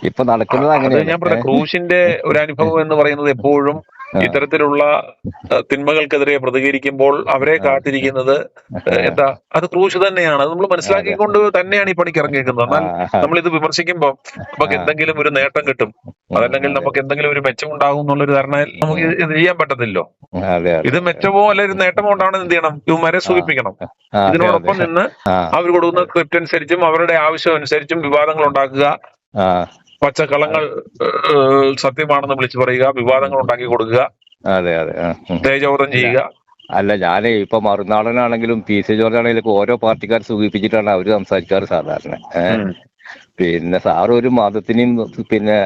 ഇപ്പൊ നടക്കുന്നത്. അങ്ങനെ ഞാൻ പറഞ്ഞ ക്രൂശിന്റെ ഒരു അനുഭവം എന്ന് പറയുന്നത് എപ്പോഴും ഇത്തരത്തിലുള്ള തിന്മകൾക്കെതിരെ പ്രതികരിക്കുമ്പോൾ അവരെ കാത്തിരിക്കുന്നത് അത് ക്രൂശ് തന്നെയാണ്. അത് നമ്മൾ മനസ്സിലാക്കിക്കൊണ്ട് തന്നെയാണ് ഈ പണിക്ക് ഇറങ്ങിയിരിക്കുന്നത്. എന്നാൽ നമ്മൾ ഇത് വിമർശിക്കുമ്പോൾ നമുക്ക് എന്തെങ്കിലും ഒരു നേട്ടം കിട്ടും, അതല്ലെങ്കിൽ നമുക്ക് എന്തെങ്കിലും ഒരു മെച്ചം ഉണ്ടാകും എന്നുള്ളൊരു ധാരണയിൽ നമുക്ക് ഇത് ചെയ്യാൻ പറ്റത്തില്ലോ. ഇത് മെച്ചമോ അല്ലെങ്കിൽ ഒരു നേട്ടമോ ഉണ്ടാവണം എന്ത് ചെയ്യണം? ഇവന്മാരെ സൂചിപ്പിക്കണം. ഇതിനോടൊപ്പം നിന്ന് അവർ കൊടുക്കുന്ന സ്ക്രിപ്റ്റ് അനുസരിച്ചും അവരുടെ ആവശ്യം അനുസരിച്ചും വിവാദങ്ങൾ ഉണ്ടാക്കുക, പച്ചക്കള്ളങ്ങൾ സത്യമാണെന്ന് വിളിച്ചു പറയുക, വിവാദങ്ങൾ ഉണ്ടാക്കി കൊടുക്കുക, തേജോവധം ചെയ്യുക. അല്ല, ഞാൻ ഇപ്പൊ മറുനാടനാണെങ്കിലും PC ജോർജ് ആണെങ്കിലും ഓരോ പാർട്ടിക്കാർ സൂചിപ്പിച്ചിട്ടാണ് അവര് സംസാരിക്കാറ് സാധാരണ. പിന്നെ സാറ് ഒരു മതത്തിനെയും പിന്നെ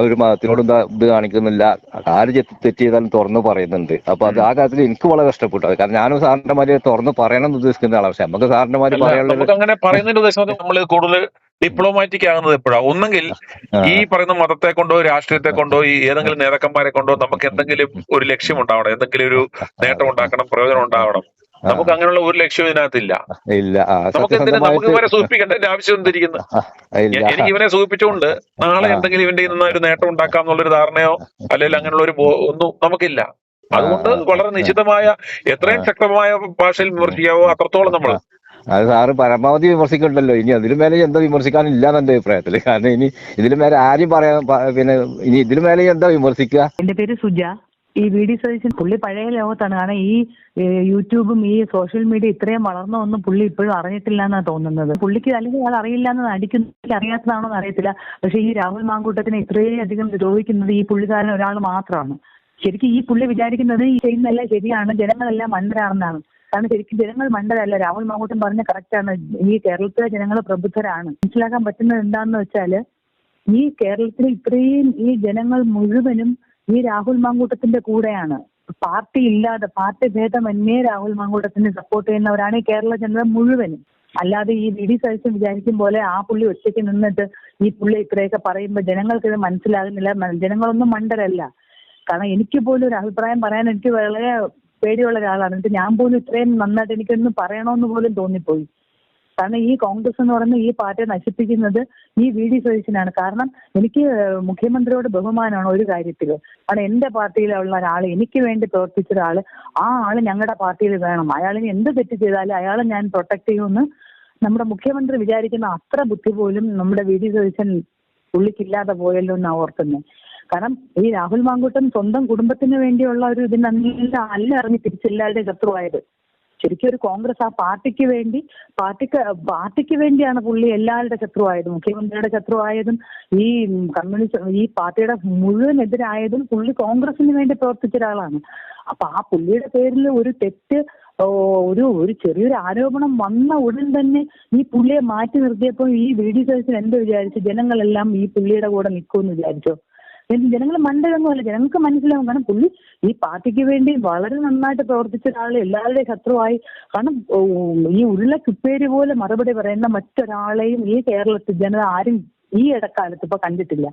ഒരു മതത്തിനോടും ഇത് കാണിക്കുന്നില്ല. ആര് തെറ്റ് ചെയ്താലും തുറന്നു പറയുന്നുണ്ട്. അപ്പൊ അത് ആ കാര്യത്തിൽ എനിക്ക് വളരെ ഇഷ്ടപ്പെട്ടു. കാരണം ഞാനും സാറിന്റെ മാതിരി തുറന്ന് പറയണം എന്ന് ഉദ്ദേശിക്കുന്ന ആളാണ്. പക്ഷെ നമുക്ക് സാറിന്റെ മാതിരി പറയാനുള്ളത് അങ്ങനെ പറയുന്നതിന്റെ ഉദ്ദേശം നമ്മൾ കൂടുതൽ ഡിപ്ലോമാറ്റിക് ആകുന്നത് എപ്പോഴാണ്? ഒന്നെങ്കിൽ ഈ പറയുന്ന മതത്തെ കൊണ്ടോ രാഷ്ട്രീയത്തെ കൊണ്ടോ ഈ ഏതെങ്കിലും നേതാക്കന്മാരെ കൊണ്ടോ നമുക്ക് എന്തെങ്കിലും ഒരു ലക്ഷ്യം ഉണ്ടാവണം, എന്തെങ്കിലും ഒരു നേട്ടം ഉണ്ടാക്കണം, പ്രയോജനം ഉണ്ടാവണം. നമുക്ക് അങ്ങനെയുള്ള ഒരു ലക്ഷ്യം ഇതിനകത്തില്ല. നമുക്ക് നമുക്ക് ഇവരെ സൂചിപ്പിക്കേണ്ടതിന്റെ ആവശ്യം എന്തിരിക്കുന്നു? എനിക്ക് ഇവനെ സൂചിപ്പിച്ചുകൊണ്ട് നാളെ എന്തെങ്കിലും ഇവന്റെ നിന്ന് ഒരു നേട്ടം ഉണ്ടാക്കാം എന്നുള്ളൊരു ധാരണയോ അല്ലെങ്കിൽ അങ്ങനെയുള്ള ഒരു ഒന്നും നമുക്കില്ല. അതുകൊണ്ട് വളരെ നിശ്ചിതമായ എത്രയും ശക്തമായ ഭാഷയിൽ വിമർശിക്കാവോ അത്രത്തോളം നമ്മൾ. അത് സാറ് പരമാവധി വിമർശിക്കണ്ടല്ലോ. ഇനി അതിലും മേലെ എന്താ വിമർശിക്കാനില്ല എന്റെ അഭിപ്രായത്തില്. കാരണം ഇനി ഇതിലും മേലെ ആരും പറയാൻ പിന്നെ ഇനി ഇതിലും മേലെ എന്താ വിമർശിക്കുക? എന്റെ പേര് സുജ. ഈ VD സതീശൻ പുള്ളി പഴയ ലോകത്താണ്. കാരണം ഈ യൂട്യൂബും ഈ സോഷ്യൽ മീഡിയ ഇത്രയും വളർന്നൊന്നും പുള്ളി ഇപ്പോഴും അറിഞ്ഞിട്ടില്ല എന്നാണ് തോന്നുന്നത്. പുള്ളിക്ക് അല്ലെങ്കിൽ അയാൾ അറിയില്ല എന്ന് നടിക്കുന്ന അറിയാത്തതാണോ എന്ന് അറിയത്തില്ല. പക്ഷെ ഈ രാഹുൽ മാങ്കൂട്ടത്തിനെ ഇത്രയും അധികം ദ്രോഹിക്കുന്നത് ഈ പുള്ളിക്കാരൻ ഒരാൾ മാത്രമാണ്. ശരിക്കും ഈ പുള്ളി വിചാരിക്കുന്നത് ഈ ചെയ്യുന്നതെല്ലാം ശരിയാണ്, ജനങ്ങളെല്ലാം മണ്ടരാണെന്നാണ്. കാരണം ശരിക്കും ജനങ്ങൾ മണ്ടരല്ല. രാഹുൽ മാങ്കൂട്ടൻ പറഞ്ഞ കറക്റ്റാണ്. ഈ കേരളത്തിലെ ജനങ്ങൾ പ്രബുദ്ധരാണ്. മനസ്സിലാക്കാൻ പറ്റുന്നത് എന്താണെന്ന് വെച്ചാല് ഈ കേരളത്തിലെ ഇത്രയും ഈ ജനങ്ങൾ മുഴുവനും ഈ രാഹുൽ മാങ്കൂട്ടത്തിന്റെ കൂടെയാണ്. പാർട്ടി ഇല്ലാതെ പാർട്ടി ഭേദമന്യേ രാഹുൽ മാങ്കൂട്ടത്തിന് സപ്പോർട്ട് ചെയ്യുന്നവരാണ് ഈ കേരള ജനത മുഴുവനും. അല്ലാതെ ഈ VD സതീശൻ വിചാരിക്കും പോലെ ആ പുള്ളി ഒറ്റയ്ക്ക് നിന്നിട്ട് ഈ പുള്ളി ഇത്രയൊക്കെ പറയുമ്പോൾ ജനങ്ങൾക്ക് ഇത് മനസ്സിലാകുന്നില്ല. ജനങ്ങളൊന്നും മണ്ടരല്ല. കാരണം എനിക്ക് പോലും ഒരു അഭിപ്രായം പറയാൻ എനിക്ക് വളരെ പേടിയുള്ള ഒരാളാണ്. എന്നിട്ട് ഞാൻ പോലും ഇത്രയും നന്നായിട്ട് എനിക്കൊന്ന് പറയണമെന്ന് പോലും തോന്നിപ്പോയി. കാരണം ഈ കോൺഗ്രസ് എന്ന് പറയുന്ന ഈ പാർട്ടിയെ നശിപ്പിക്കുന്നത് ഈ VD സതീശനാണ്. കാരണം എനിക്ക് മുഖ്യമന്ത്രിയോട് ബഹുമാനമാണ് ഒരു കാര്യത്തിൽ. കാരണം എന്റെ പാർട്ടിയിലുള്ള ഒരാൾ, എനിക്ക് വേണ്ടി പ്രവർത്തിച്ച ഒരാൾ, ആ ആള് ഞങ്ങളുടെ പാർട്ടിയിൽ വേണം. അയാളിന് എന്ത് തെറ്റ് ചെയ്താലും അയാളെ ഞാൻ പ്രൊട്ടക്ട് ചെയ്യുമെന്ന് നമ്മുടെ മുഖ്യമന്ത്രി വിചാരിക്കുന്ന അത്ര ബുദ്ധി പോലും നമ്മുടെ VD സതീശൻ പുള്ളിക്കില്ലാതെ പോയല്ലോ എന്നാണ് ഓർക്കുന്നത്. കാരണം ഈ രാഹുൽ മാങ്കൂട്ടൻ സ്വന്തം കുടുംബത്തിന് വേണ്ടിയുള്ള ഒരു ഇതിനെല്ലാം അല്ല ഇറങ്ങി തിരിച്ചെല്ലാവരുടെ ശത്രുവായത്. ശരിക്കും ഒരു കോൺഗ്രസ് ആ പാർട്ടിക്ക് വേണ്ടിയാണ് പുള്ളി എല്ലാവരുടെ ശത്രുവായതും, മുഖ്യമന്ത്രിയുടെ ശത്രുവായതും, ഈ കമ്മ്യൂണിസ്റ്റ് ഈ പാർട്ടിയുടെ മുഴുവൻ എതിരായതും പുള്ളി കോൺഗ്രസിന് വേണ്ടി പ്രവർത്തിച്ച ഒരാളാണ്. അപ്പൊ ആ പുള്ളിയുടെ പേരിൽ ഒരു തെറ്റ്, ഒരു ചെറിയൊരു ആരോപണം വന്ന ഉടൻ തന്നെ ഈ പുള്ളിയെ മാറ്റി നിർത്തിയപ്പോൾ ഈ VD സതീശൻ എന്ത് വിചാരിച്ചു? ജനങ്ങളെല്ലാം ഈ പുള്ളിയുടെ കൂടെ നിൽക്കുമെന്ന് വിചാരിച്ചോ? ജനങ്ങൾ മണ്ടയൊന്നുമല്ല, ജനങ്ങൾക്ക് മനസ്സിലാവും. കാരണം പുള്ളി ഈ പാർട്ടിക്ക് വേണ്ടി വളരെ നന്നായിട്ട് പ്രവർത്തിച്ച ഒരാൾ എല്ലാവരുടെയും ശത്രുവായി. കാരണം ഈ ഉരുളക്കുപ്പേരി പോലെ മറുപടി പറയുന്ന മറ്റൊരാളെയും ഈ കേരളത്തിൽ ജനത ആരും ഈ ഇടക്കാലത്ത് ഇപ്പൊ കണ്ടിട്ടില്ല.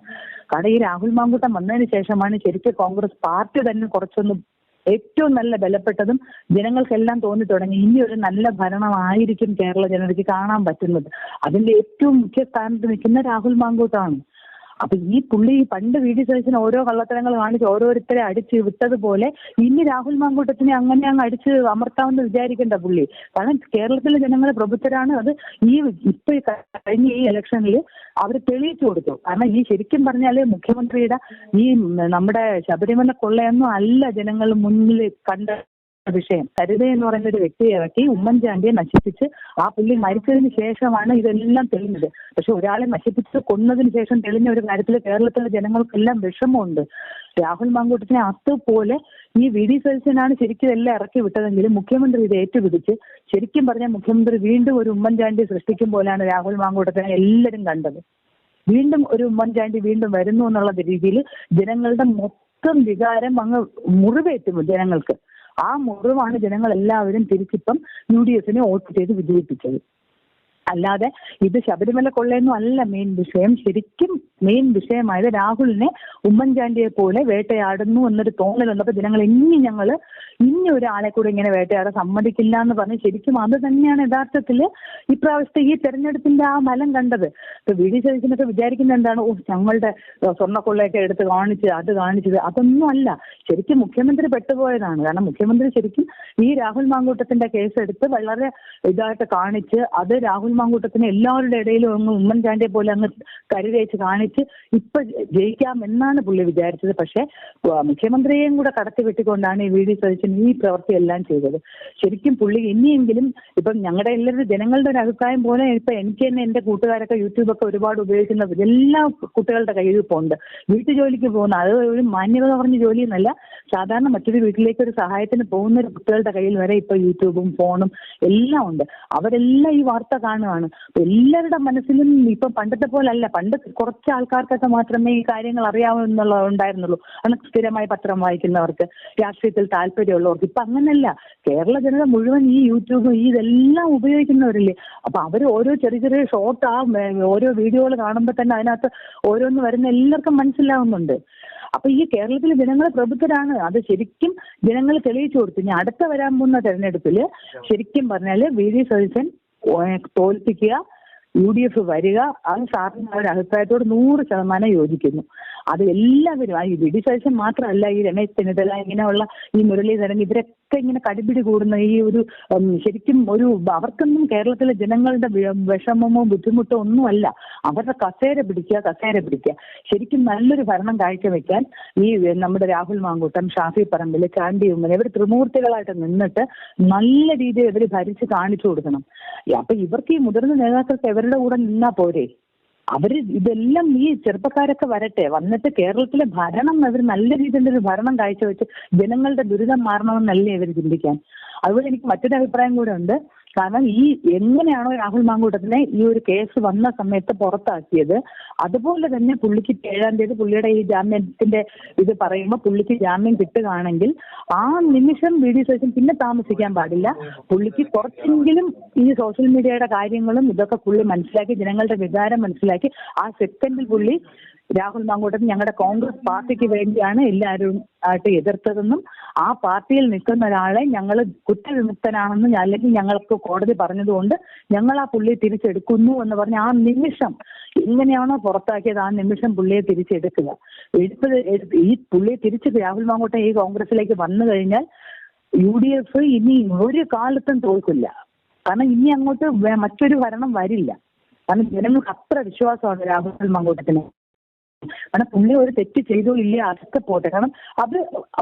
കാരണം ഈ രാഹുൽ മാങ്കൂട്ടം വന്നതിന് ശേഷമാണ് ശരിക്കും കോൺഗ്രസ് പാർട്ടി തന്നെ കുറച്ചൊന്നും ഏറ്റവും നല്ല ബലപ്പെട്ടതും ജനങ്ങൾക്കെല്ലാം തോന്നി തുടങ്ങി ഇനി ഒരു നല്ല ഭരണമായിരിക്കും കേരള ജനതയ്ക്ക് കാണാൻ പറ്റുന്നത്. അതിന്റെ ഏറ്റവും മുഖ്യ സ്ഥാനത്ത് നിൽക്കുന്ന രാഹുൽ മാങ്കൂട്ടമാണ്. അപ്പൊ ഈ പുള്ളി പണ്ട് വി.ഡി. സതീശന് ഓരോ കള്ളത്തരങ്ങൾ കാണിച്ച് ഓരോരുത്തരെ അടിച്ച് വിട്ടതുപോലെ ഇനി രാഹുൽ മാങ്കൂട്ടത്തിനെ അങ്ങനെ അങ്ങ് അടിച്ച് അമർത്താമെന്ന് വിചാരിക്കേണ്ട പുള്ളി. കാരണം കേരളത്തിലെ ജനങ്ങൾ പ്രബുദ്ധരാണ്. അത് ഇപ്പൊ കഴിഞ്ഞ ഈ ഇലക്ഷനിൽ അവർ തെളിയിച്ചു കൊടുത്തു. കാരണം ഈ ശരിക്കും പറഞ്ഞാല് മുഖ്യമന്ത്രിയുടെ ഈ നമ്മുടെ ശബരിമല കൊള്ളയൊന്നും അല്ല ജനങ്ങൾ മുന്നിൽ കണ്ട വിഷയം. സരിത എന്ന് പറയുന്ന ഒരു വ്യക്തിയെ ഇറക്കി ഉമ്മൻചാണ്ടിയെ നശിപ്പിച്ച് ആ പുള്ളി മരിച്ചതിന് ശേഷമാണ് ഇതെല്ലാം തെളിഞ്ഞത്. പക്ഷെ ഒരാളെ നശിപ്പിച്ച് കൊന്നതിന് ശേഷം തെളിഞ്ഞ ഒരു കാര്യത്തിൽ കേരളത്തിലെ ജനങ്ങൾക്കെല്ലാം വിഷമമുണ്ട്. രാഹുൽ മാങ്കൂട്ടത്തിനെ അതുപോലെ ഈ വി.ഡി. സതീശനാണ് ശരിക്കും എല്ലാം ഇറക്കി വിട്ടതെങ്കിലും മുഖ്യമന്ത്രി ഇത് ഏറ്റുപിടിച്ച് ശരിക്കും പറഞ്ഞാൽ മുഖ്യമന്ത്രി വീണ്ടും ഒരു ഉമ്മൻചാണ്ടി സൃഷ്ടിക്കും പോലെയാണ് രാഹുൽ മാങ്കൂട്ടത്തിനെ എല്ലാവരും കണ്ടത്. വീണ്ടും ഒരു ഉമ്മൻചാണ്ടി വീണ്ടും വരുന്നു എന്നുള്ള രീതിയിൽ ജനങ്ങളുടെ മൊത്തം വികാരം അങ്ങ് മുറിവേറ്റും ജനങ്ങൾക്ക്. ആ മുറിവാണ് ജനങ്ങൾ എല്ലാവരും തിരിച്ചിപ്പം UDF വോട്ട് ചെയ്ത് വിജയിപ്പിച്ചത്. അല്ലാതെ ഇത് ശബരിമല കൊള്ളയൊന്നും അല്ല മെയിൻ വിഷയം. ശരിക്കും മെയിൻ വിഷയമായത് രാഹുലിനെ ഉമ്മൻചാണ്ടിയെ പോലെ വേട്ടയാടുന്നു എന്നൊരു തോന്നലുണ്ടപ്പോൾ ജനങ്ങൾ ഇനി ഒരാളെ കൂടെ ഇങ്ങനെ വേട്ടയാടാൻ സമ്മതിക്കില്ല എന്ന് പറഞ്ഞ് ശരിക്കും അത് തന്നെയാണ് യഥാർത്ഥത്തിൽ ഇപ്രാവശ്യത്തെ ഈ തെരഞ്ഞെടുപ്പിന്റെ ആ ഫലം കണ്ടത്. ഇപ്പൊ വി.ഡി. സതീശനൊക്കെ വിചാരിക്കുന്നത് എന്താണ്, ഞങ്ങളുടെ സ്വർണ്ണക്കൊള്ളയൊക്കെ എടുത്ത് കാണിച്ചത് അതൊന്നും അല്ല. ശരിക്കും മുഖ്യമന്ത്രി പെട്ടുപോയതാണ്. കാരണം മുഖ്യമന്ത്രി ശരിക്കും ഈ രാഹുൽ മാങ്കൂട്ടത്തിന്റെ കേസ് എടുത്ത് വളരെ ഇതായിട്ട് കാണിച്ച് അത് രാഹുൽ മാങ്കൂട്ടത്തിന് എല്ലാവരുടെ ഇടയിലും അങ്ങ് ഉമ്മൻചാണ്ടിയെ പോലെ അങ്ങ് കരുതേച്ച് കാണിച്ച് ഇപ്പൊ ജയിക്കാം എന്നാണ് പുള്ളി വിചാരിച്ചത്. പക്ഷെ മുഖ്യമന്ത്രിയെയും കൂടെ കടത്തി വെട്ടിക്കൊണ്ടാണ് ഈ വി.ഡി. സതീശൻ ഈ പ്രവൃത്തിയെല്ലാം ചെയ്തത്. ശരിക്കും പുള്ളി ഇനിയെങ്കിലും ഇപ്പം ഞങ്ങളുടെ എല്ലാവരും ജനങ്ങളുടെ ഒരു അഭിപ്രായം പോലെ ഇപ്പൊ എനിക്ക് തന്നെ എന്റെ കൂട്ടുകാരൊക്കെ യൂട്യൂബൊക്കെ ഒരുപാട് ഉപയോഗിക്കുന്ന എല്ലാ കുട്ടികളുടെ കയ്യിൽ ഇപ്പോൾ ഉണ്ട്. വീട്ടു ജോലിക്ക് പോകുന്ന അത് ഒരു മാന്യത പറഞ്ഞ ജോലി എന്നല്ല, സാധാരണ മറ്റൊരു വീട്ടിലേക്ക് ഒരു സഹായത്തിന് പോകുന്ന കുട്ടികളുടെ കയ്യിൽ വരെ ഇപ്പൊ യൂട്യൂബും ഫോണും എല്ലാം ഉണ്ട്. അവരെല്ലാം ഈ വാർത്ത കാണുകയാണ്. എല്ലാവരുടെ മനസ്സിലും ഇപ്പൊ പണ്ടത്തെ പോലല്ല. പണ്ട് കുറച്ച് ആൾക്കാർക്കൊക്കെ മാത്രമേ ഈ കാര്യങ്ങൾ ഉണ്ടായിരുന്നുള്ളൂ. അന്ന് സ്ഥിരമായി പത്രം വായിക്കുന്നവർക്ക്, രാഷ്ട്രീയത്തിൽ താല്പര്യമുള്ളവർക്ക്. ഇപ്പൊ അങ്ങനല്ല. കേരള ജനത മുഴുവൻ ഈ യൂട്യൂബ് ഇതെല്ലാം ഉപയോഗിക്കുന്നവരില്ലേ. അപ്പൊ അവർ ഓരോ ചെറിയ ഷോർട്ട് ഓരോ വീഡിയോകൾ കാണുമ്പോൾ തന്നെ അതിനകത്ത് ഓരോന്ന് വരുന്ന എല്ലാവർക്കും മനസ്സിലാവുന്നുണ്ട്. അപ്പൊ ഈ കേരളത്തിലെ ജനങ്ങൾ പ്രബുദ്ധരാണ്. അത് ശരിക്കും ജനങ്ങൾ തെളിയിച്ചു കൊടുത്തു. ഇനി അടുത്ത വരാൻ പോകുന്ന തെരഞ്ഞെടുപ്പില് ശരിക്കും പറഞ്ഞാല് വി.ഡി. സതീശൻ തോൽപ്പിക്കുക, UDF വരിക, അത് സാറിന് ഒരു അഭിപ്രായത്തോട് 100% യോജിക്കുന്നു. അത് എല്ലാവരും ഈ വി.ഡി. സതീശൻ മാത്രമല്ല, ഈ രമേശ് ചെന്നിത്തല ഇങ്ങനെയുള്ള ഈ മുരളീധരൻ ഇവരൊക്കെ ഇങ്ങനെ കടിപിടി കൂടുന്ന ഈ ഒരു ശരിക്കും അവർക്കൊന്നും കേരളത്തിലെ ജനങ്ങളുടെ വിഷമമോ ബുദ്ധിമുട്ടോ ഒന്നുമല്ല. അവരുടെ കസേര പിടിക്കുക. ശരിക്കും നല്ലൊരു ഭരണം കാഴ്ചവെക്കാൻ ഈ നമ്മുടെ രാഹുൽ മാങ്കൂട്ടം, ഷാഫി പറമ്പിൽ, ചാണ്ടി ഉമ്മൻ ഇവർ ത്രിമൂർത്തികളായിട്ട് നിന്നിട്ട് നല്ല രീതിയിൽ ഇവർ ഭരിച്ച് കാണിച്ചു കൊടുക്കണം. അപ്പൊ ഇവർക്ക് ഈ മുതിർന്ന നേതാക്കൾക്ക് ഇവരുടെ കൂടെ നിന്നാ പോരെ? ഇതെല്ലാം ഈ ചെറുപ്പക്കാരൊക്കെ വന്നിട്ട് കേരളത്തിലെ ഭരണം അവർ നല്ല രീതിയിലൊരു ഭരണം കാഴ്ചവെച്ച് ജനങ്ങളുടെ ദുരിതം മാറണമെന്നല്ലേ ഇവർ ചിന്തിക്കാൻ. അതുപോലെ എനിക്ക് മറ്റൊരു അഭിപ്രായം കൂടെ ഉണ്ട്. കാരണം ഈ എങ്ങനെയാണോ രാഹുൽ മാങ്കൂട്ടത്തിനെ ഈ ഒരു കേസ് വന്ന സമയത്ത് പുറത്താക്കിയത്, അതുപോലെ തന്നെ പുള്ളിക്ക് 7-ാം തീയതി പുള്ളിയുടെ ഈ ജാമ്യത്തിന്റെ ഇത് പറയുമ്പോൾ പുള്ളിക്ക് ജാമ്യം കിട്ടുകയാണെങ്കിൽ ആ നിമിഷം വി.ഡി. സതീശൻ പിന്നെ താമസിക്കാൻ പാടില്ല. പുള്ളിക്ക് കുറച്ചെങ്കിലും ഈ സോഷ്യൽ മീഡിയയുടെ കാര്യങ്ങളും ഇതൊക്കെ പുള്ളി മനസ്സിലാക്കി, ജനങ്ങളുടെ വികാരം മനസ്സിലാക്കി ആ സെക്കൻഡിൽ പുള്ളി രാഹുൽ മാങ്കൂട്ടൻ ഞങ്ങളുടെ കോൺഗ്രസ് പാർട്ടിക്ക് വേണ്ടിയാണ് എല്ലാവരും ആയിട്ട് എതിർത്തതെന്നും ആ പാർട്ടിയിൽ നിൽക്കുന്ന ഒരാളെ ഞങ്ങൾ കുറ്റവിമുക്തനാണെന്നും അല്ലെങ്കിൽ ഞങ്ങൾക്ക് കോടതി പറഞ്ഞതുകൊണ്ട് ഞങ്ങൾ ആ പുള്ളിയെ തിരിച്ചെടുക്കുന്നു എന്ന് പറഞ്ഞ ആ നിമിഷം എങ്ങനെയാണോ പുറത്താക്കിയത് ആ നിമിഷം പുള്ളിയെ തിരിച്ചെടുക്കുക. ഈ പുള്ളിയെ തിരിച്ച് രാഹുൽ മാങ്കൂട്ടൻ ഈ കോൺഗ്രസിലേക്ക് വന്നു കഴിഞ്ഞാൽ UDF ഇനി ഒരു കാലത്തും തോൽക്കില്ല. കാരണം ഇനി അങ്ങോട്ട് മറ്റൊരു ഭരണം വരില്ല. കാരണം ജനങ്ങൾക്ക് അത്ര വിശ്വാസമാണ് രാഹുൽ മാങ്കൂട്ടത്തിന്. കാരണം പുള്ളി ഒരു തെറ്റ് ചെയ്തോ ഇല്ല അതൊക്കെ പോട്ടെ. കാരണം അത്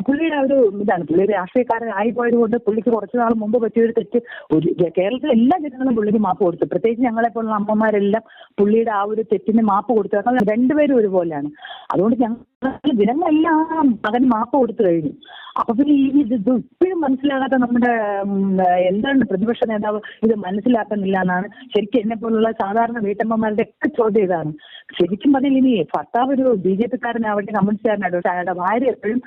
പുള്ളിയുടെ ഒരു ഇതാണ്. പുള്ളി ഒരു രാഷ്ട്രീയക്കാരൻ ആയിപ്പോയത് കൊണ്ട് പുള്ളിക്ക് കുറച്ചു നാൾ മുമ്പ് പറ്റിയൊരു തെറ്റ് കേരളത്തിലെ എല്ലാ ജനങ്ങളും പുള്ളിക്ക് മാപ്പ് കൊടുത്തു. പ്രത്യേകിച്ച് ഞങ്ങളെപ്പോലുള്ള അമ്മമാരെല്ലാം പുള്ളിയുടെ ആ ഒരു തെറ്റിന് മാപ്പ് കൊടുത്തു. കാരണം രണ്ടുപേരും ഒരുപോലെയാണ്. അതുകൊണ്ട് ജനങ്ങളെല്ലാം മകന് മാപ്പ് കൊടുത്തു കഴിഞ്ഞു. അപ്പൊ പിന്നെ ഇത് ഇപ്പോഴും മനസ്സിലാകാത്ത നമ്മുടെ എന്താണ് പ്രതിപക്ഷ നേതാവ് ഇത് മനസ്സിലാക്കുന്നില്ല എന്നാണ് ശരിക്കും എന്നെ പോലുള്ള സാധാരണ വീട്ടമ്മമാരുടെ ഒക്കെ ചോദ്യം ഇതാണ്. ശരിക്കും പറഞ്ഞാൽ ഇനി ഭർത്താവ് ഒരു BJP-കാരനാവട്ടെ കമ്മ്യൂണിസ്റ്റുകാരനാവട്ടെ, പക്ഷെ അയാളുടെ ഭാര്യ എപ്പോഴും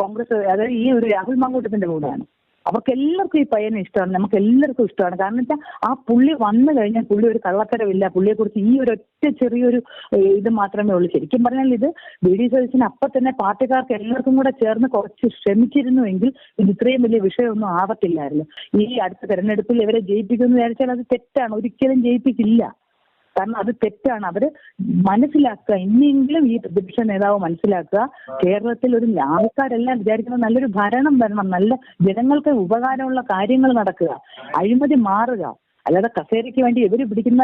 കോൺഗ്രസ്, അതായത് ഈ ഒരു രാഹുൽ മാങ്കൂട്ടത്തിന്റെ കൂടെയാണ്. അവർക്ക് എല്ലാവർക്കും ഈ പയ്യനെ ഇഷ്ടമാണ്, നമുക്ക് എല്ലാവർക്കും ഇഷ്ടമാണ്. കാരണം വെച്ചാൽ ആ പുള്ളി വന്നു കഴിഞ്ഞാൽ പുള്ളി ഒരു കള്ളത്തരമില്ല, പുള്ളിയെക്കുറിച്ച് ഈ ഒരു ഒറ്റ ചെറിയൊരു ഇത് മാത്രമേ ഉള്ളൂ. ശരിക്കും പറഞ്ഞാൽ ഇത് VD സതീശന് അപ്പം തന്നെ പാർട്ടിക്കാർക്ക് എല്ലാവർക്കും കൂടെ ചേർന്ന് കുറച്ച് ശ്രമിച്ചിരുന്നുവെങ്കിൽ ഇത് ഇത്രയും വലിയ വിഷയമൊന്നും ആവത്തില്ലായിരുന്നു. ഈ അടുത്ത തെരഞ്ഞെടുപ്പിൽ ഇവരെ ജയിപ്പിക്കുമെന്ന് വിചാരിച്ചാൽ അത് തെറ്റാണ്, ഒരിക്കലും ജയിപ്പിക്കില്ല. കാരണം അത് തെറ്റാണ്. അവര് മനസ്സിലാക്കുക, ഇനിയെങ്കിലും ഈ പ്രതിപക്ഷ നേതാവ് മനസ്സിലാക്കുക, കേരളത്തിൽ ഒരു ആൾക്കാരെല്ലാം വിചാരിക്കുന്നത് നല്ലൊരു ഭരണം വരണം, നല്ല ജനങ്ങൾക്ക് ഉപകാരമുള്ള കാര്യങ്ങൾ നടക്കുക, അഴിമതി മാറുക. അല്ലാതെ കസേരയ്ക്ക് വേണ്ടി ഇവര് പിടിക്കുന്ന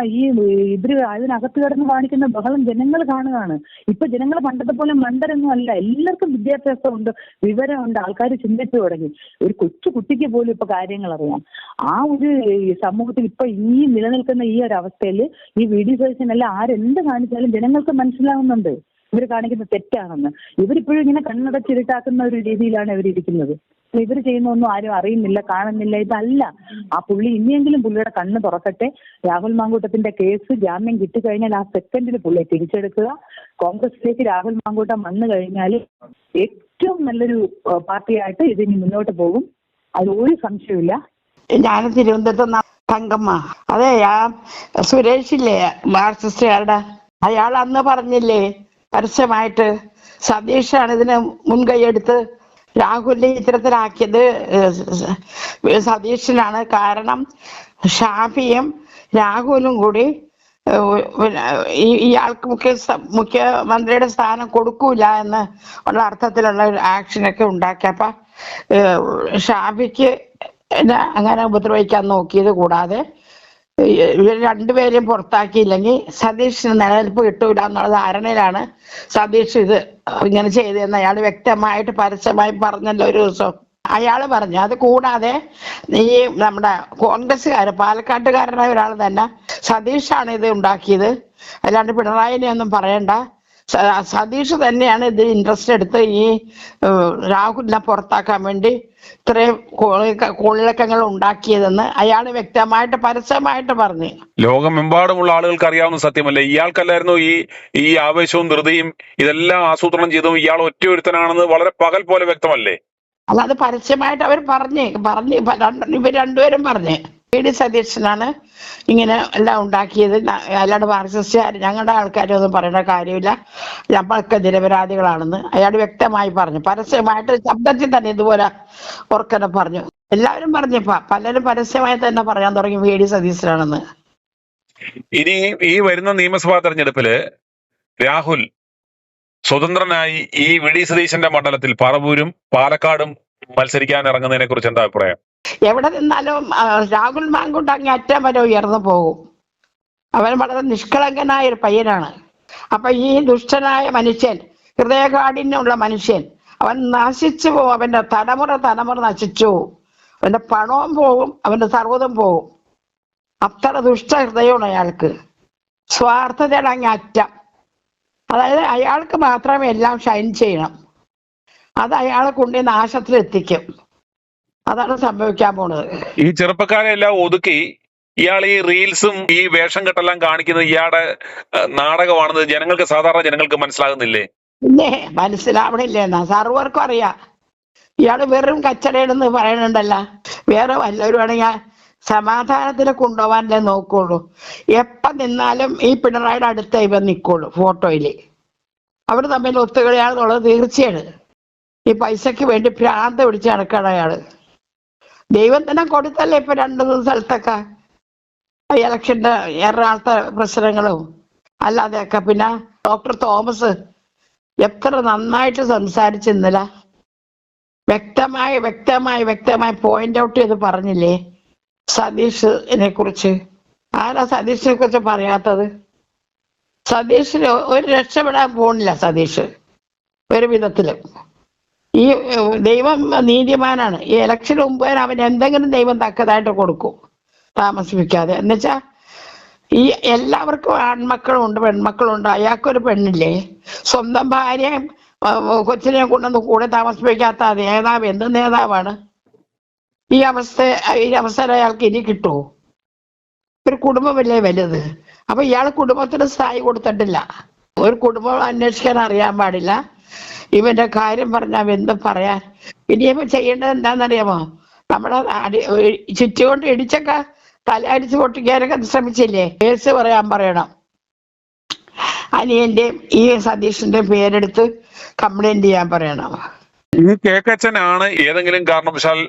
ഇവര് അതിനകത്ത് കിടന്ന് കാണിക്കുന്ന ബഹളം ജനങ്ങൾ കാണുകയാണ്. ഇപ്പൊ ജനങ്ങൾ പണ്ടത്തെ പോലെ മണ്ടരൊന്നും അല്ല, എല്ലാവർക്കും വിദ്യാഭ്യാസമുണ്ട്, വിവരമുണ്ട്, ആൾക്കാർ ചിന്തിച്ചു തുടങ്ങി. ഒരു കൊച്ചു കുട്ടിക്ക് പോലും ഇപ്പൊ കാര്യങ്ങൾ അറിയാം. ആ ഒരു സമൂഹത്തിൽ ഇപ്പൊ ഈ നിലനിൽക്കുന്ന ഈ ഒരു അവസ്ഥയിൽ ഈ VD സതീശനെല്ലാം ആരെന്ത് കാണിച്ചാലും ജനങ്ങൾക്ക് മനസ്സിലാവുന്നുണ്ട് ഇവർ കാണിക്കുന്നത് തെറ്റാണെന്ന്. ഇവരിപ്പോഴും ഇങ്ങനെ കണ്ണടച്ചിരുട്ടാക്കുന്ന ഒരു രീതിയിലാണ് ഇവരിയ്ക്കുന്നത്. ഇവർ ചെയ്യുന്നൊന്നും ആരും അറിയുന്നില്ല, കാണുന്നില്ല. ഇതല്ല, ആ പുള്ളി ഇനിയെങ്കിലും പുള്ളിയുടെ കണ്ണ് തുറക്കട്ടെ. രാഹുൽ മാങ്കൂട്ടത്തിന്റെ കേസ് ജാമ്യം കിട്ടിക്കഴിഞ്ഞാൽ ആ സെക്കൻഡിൽ പുള്ളിയെ തിരിച്ചെടുക്കുക. കോൺഗ്രസിലേക്ക് രാഹുൽ മാങ്കൂട്ടം വന്നു കഴിഞ്ഞാൽ ഏറ്റവും നല്ലൊരു പാർട്ടിയായിട്ട് ഇതിനി മുന്നോട്ട് പോകും, അത് ഒരു സംശയമില്ല. ഞാൻ തിരുവനന്തപുരത്ത് തങ്കമ്മ. അതെ, ആ സുരേഷില്ലേ മാർക്സിസ്റ്റുകാരുടെ, അയാൾ അന്ന് പറഞ്ഞില്ലേ പരസ്യമായിട്ട് സതീഷാണ് ഇതിന് മുൻകൈയെടുത്ത് രാഹുലിനെ ഇത്തരത്തിലാക്കിയത് സതീഷിനാണ്. കാരണം ഷാഫിയും രാഹുലും കൂടി ഇയാൾക്ക് മുഖ്യമന്ത്രിയുടെ സ്ഥാനം കൊടുക്കൂല എന്ന് ഉള്ള അർത്ഥത്തിലുള്ള ഒരു ആക്ഷനൊക്കെ ഉണ്ടാക്കിയപ്പോ ഷാഫിക്ക് അങ്ങനെ ഉപദ്രവിക്കാൻ നോക്കിയത് കൂടാതെ ഇവർ രണ്ടുപേരെയും പുറത്താക്കിയില്ലെങ്കിൽ സതീഷിന് നിലനിൽപ്പ് കിട്ടൂല എന്നുള്ള ധാരണയിലാണ് സതീഷ് ഇത് ഇങ്ങനെ ചെയ്തതെന്ന് അയാൾ വ്യക്തമായിട്ട് പരസ്യമായി പറഞ്ഞല്ലോ ഒരു ദിവസം. അയാൾ പറഞ്ഞു. അത് കൂടാതെ ഈ നമ്മുടെ കോൺഗ്രസ്സുകാർ പാലക്കാട്ടുകാരനായ ഒരാൾ തന്നെ സതീഷാണ് ഇത് ഉണ്ടാക്കിയത്, അല്ലാണ്ട് പിണറായിനെ ഒന്നും പറയണ്ട, സതീഷ് തന്നെയാണ് ഇതിൽ ഇൻട്രസ്റ്റ് എടുത്ത് ഈ രാഹുലിനെ പുറത്താക്കാൻ വേണ്ടി ഇത്രയും കോളിളക്കങ്ങൾ ഉണ്ടാക്കിയതെന്ന് അയാൾ വ്യക്തമായിട്ട് പരസ്യമായിട്ട് പറഞ്ഞു. ലോകമെമ്പാടുമുള്ള ആളുകൾക്ക് അറിയാവുന്ന സത്യമല്ലേ, ഇയാൾക്കല്ലായിരുന്നു ഈ ആവേശവും ധൃതിയും ഇതെല്ലാം ആസൂത്രണം ചെയ്തതും ഇയാൾ ഒറ്റ ഒരുത്തനാണെന്ന് വളരെ പകൽ പോലെ വ്യക്തമല്ലേ? അല്ലാതെ പരസ്യമായിട്ട് അവർ പറഞ്ഞു ഇവർ രണ്ടുപേരും പറഞ്ഞു VD സതീശനാണ് ഇങ്ങനെ എല്ലാം ഉണ്ടാക്കിയത്, അല്ലാണ്ട് മാർക്സിസ്റ്റുകാർ ഞങ്ങളുടെ ആൾക്കാരൊന്നും പറയേണ്ട കാര്യമില്ല, നമ്മളൊക്കെ നിരപരാധികളാണെന്ന് അയാൾ വ്യക്തമായി പറഞ്ഞു. പരസ്യമായിട്ട് ശബ്ദത്തിൽ തന്നെ ഇതുപോലെ ഓർക്കനെ പറഞ്ഞു. എല്ലാവരും പറഞ്ഞു, പലരും പരസ്യമായി തന്നെ പറയാൻ തുടങ്ങി VD സതീശനാണെന്ന്. ഇനി ഈ വരുന്ന നിയമസഭാ തെരഞ്ഞെടുപ്പില് രാഹുൽ സ്വതന്ത്രനായി ഈ VD സതീശന്റെ മണ്ഡലത്തിൽ പറവൂരും പാലക്കാടും മത്സരിക്കാൻ ഇറങ്ങുന്നതിനെ കുറിച്ച് എന്താ അഭിപ്രായം? എവിടെ നിന്നാലും രാഹുൽ മാങ്കൂട്ടം അങ്ങ് അറ്റം വരെ ഉയർന്നു പോകും. അവൻ വളരെ നിഷ്കളങ്കനായ ഒരു പയ്യനാണ്. അപ്പൊ ഈ ദുഷ്ടനായ മനുഷ്യൻ, ഹൃദയകാഠിന്യമുള്ള മനുഷ്യൻ, അവൻ നശിച്ചു പോകും. അവന്റെ തലമുറ നശിച്ചു പോകും. അവന്റെ പണവും പോകും, അവന്റെ സർവ്വതും പോകും. അത്ര ദുഷ്ടഹൃദയമാണ് അയാൾക്ക്. സ്വാർത്ഥതയുടെ അങ്ങ് അറ്റം. അതായത് അയാൾക്ക് മാത്രമേ എല്ലാം ഷൈൻ ചെയ്യണം. അത് അയാളെ കൊണ്ട് നാശത്തിലെത്തിക്കും. അതാണ് സംഭവിക്കാൻ പോണത്. ഈ ചെറുപ്പക്കാരെ എല്ലാം ഒതുക്കി ഇയാൾ ഈ റീൽസും ഈ വേഷം കെട്ടെല്ലാം കാണിക്കുന്നത് ഇയാളുടെ നാടകമാണെന്ന് സാധാരണ ജനങ്ങൾക്ക് മനസ്സിലാകുന്നില്ലേ? പിന്നെ മനസ്സിലാവണില്ലേ എന്നാ സർവർക്കും അറിയാം. ഇയാള് വെറും കച്ചടയെന്ന് പറയണുണ്ടല്ല. വേറെ വല്ലവരും ആണെങ്കിൽ സമാധാനത്തിന് കൊണ്ടുപോകാനല്ലേ നോക്കുള്ളൂ. എപ്പം നിന്നാലും ഈ പിണറായിയുടെ അടുത്ത ഇവ നിൽക്കുള്ളൂ. ഫോട്ടോയില് അവർ തമ്മിൽ ഒത്തുകളിയാണെന്നുള്ളത് തീർച്ചയാണ്. ഈ പൈസക്ക് വേണ്ടി ഭ്രാന്ത് പിടിച്ച് നടക്കണം അയാള്. ദൈവം തന്നെ കൊടുത്തല്ലേ ഇപ്പൊ 2 സ്ഥലത്തൊക്കെ ഇലക്ഷന്റെ എറണാകുളത്തെ പ്രശ്നങ്ങളും അല്ലാതെയൊക്കെ. പിന്നെ ഡോക്ടർ തോമസ് എത്ര നന്നായിട്ട് സംസാരിച്ച് ഇന്നലെ വ്യക്തമായി പോയിന്റ് ഔട്ട് ചെയ്ത് പറഞ്ഞില്ലേ സതീഷിനെ കുറിച്ച്. ആരാ സതീഷിനെ കുറിച്ച് പറയാത്തത്? സതീഷിന് ഒരു രക്ഷപ്പെടാൻ പോണില്ല സതീഷ് ഒരു വിധത്തിലും. ഈ ദൈവം നീതിമാനാണ്. ഈ ഇലക്ഷന് മുമ്പ് അവൻ എന്തെങ്കിലും ദൈവം തക്കതായിട്ട് കൊടുക്കും താമസിപ്പിക്കാതെ. എന്നുവെച്ചാ ഈ എല്ലാവർക്കും ആൺമക്കളുണ്ട് പെൺമക്കളുണ്ട്. അയാൾക്കൊരു പെണ്ണില്ലേ, സ്വന്തം ഭാര്യയും കൊച്ചിനെ കൊണ്ടൊന്ന് കൂടെ താമസിപ്പിക്കാത്ത നേതാവ് എന്ത് നേതാവാണ്? ഈ അവസരം അയാൾക്ക് ഇനി കിട്ടുമോ? ഒരു കുടുംബമല്ലേ വലുത്. അപ്പൊ ഇയാൾ കുടുംബത്തിന് സ്ഥായി കൊടുത്തിട്ടില്ല. ഒരു കുടുംബം അന്വേഷിക്കാൻ അറിയാൻ പാടില്ല. ഇവന്റെ കാര്യം പറഞ്ഞാൽ എന്ത് പറയാൻ? ഇനിയിപ്പോ ചെയ്യേണ്ടത് എന്താണെന്നറിയാമോ? നമ്മളെ ചുറ്റുകൊണ്ട് ഇടിച്ചൊക്കെ തല അടിച്ച് പൊട്ടിക്കാനൊക്കെ ശ്രമിച്ചില്ലേ? കേസ് പറയാൻ പറയണം. അനിയന്റെയും ഈ സതീഷിന്റെ പേരെടുത്ത് കംപ്ലൈന്റ് ചെയ്യാൻ പറയണം. ഈ കേക്കച്ചനാണ് ഏതെങ്കിലും കാരണവശാൽ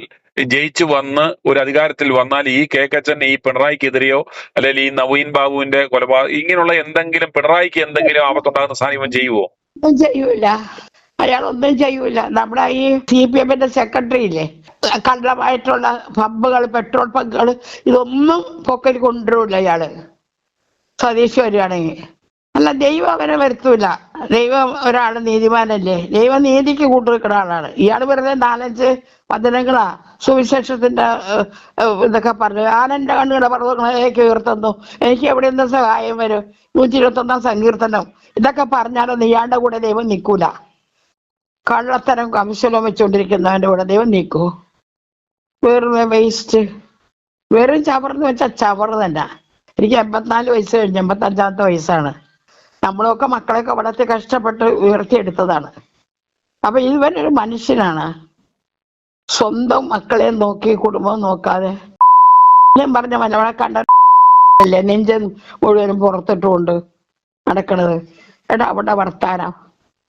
ജയിച്ചു വന്ന് ഒരു അധികാരത്തിൽ വന്നാൽ ഈ കേക്കച്ചൻ ഈ പിണറായിക്കെതിരെയോ അല്ലെങ്കിൽ ഈ നവീൻ ബാബുവിന്റെ കൊലപാതകം ഇങ്ങനെയുള്ള എന്തെങ്കിലും പിണറായിക്ക് എന്തെങ്കിലും ആപത്തുണ്ടാകുന്ന സാധനം ഇവൻ ചെയ്യുവോ? ഒന്നും ചെയ്യൂല. അയാൾ ഒന്നും ചെയ്യൂല. നമ്മുടെ ഈ CPM-ന്റെ സെക്രട്ടറി ഇല്ലേ, കള്ളമായിട്ടുള്ള പമ്പുകൾ, പെട്രോൾ പമ്പുകൾ, ഇതൊന്നും പൊക്കൽ കൊണ്ടുവരില്ല അയാള്. സതീഷ് വരികയാണെങ്കിൽ അല്ല, ദൈവം അവനെ വരുത്തൂല. ദൈവം ഒരാള് നീതിമാനല്ലേ? ദൈവം നീതിക്ക് കൂട്ടുനിൽക്കുന്ന ആളാണ്. ഇയാള് വെറുതെ 4-5 വചനങ്ങളാ സുവിശേഷത്തിന്റെ ഇതൊക്കെ പറഞ്ഞു. ആനന്റെ കണ്ണുകളുടെ പർവ്വതങ്ങളേക്ക് ഉയർത്തുന്നു, എനിക്ക് എവിടെ നിന്ന് സഹായം വരും, 121 സങ്കീർത്തനം. ഇതൊക്കെ പറഞ്ഞാലൊന്നും ഇയാളുടെ കൂടെ ദൈവം നിൽക്കൂല. കള്ളത്തരം കംശലം വെച്ചുകൊണ്ടിരിക്കുന്നവന്റെ കൂടെ ദൈവം നിൽക്കൂ? വെറും വേസ്റ്റ്, വെറും ചവറെന്ന് വെച്ചാൽ ചവറ് തന്നെ. എനിക്ക് 84 വയസ്സ് കഴിഞ്ഞ് 85-ാമത്തെ വയസ്സാണ്. നമ്മളൊക്കെ മക്കളെയൊക്കെ വളർത്തി കഷ്ടപ്പെട്ട് ഉയർത്തിയെടുത്തതാണ്. അപ്പൊ ഇവനൊരു മനുഷ്യനാണ്. സ്വന്തം മക്കളെ നോക്കി കുടുംബം നോക്കാതെ ഞാൻ പറഞ്ഞ മലയാള കണ്ടല്ലേ നെഞ്ചൻ മുഴുവനും പുറത്തിട്ടുകൊണ്ട് നടക്കണത്. എടാ അവിടെ വർത്താനം,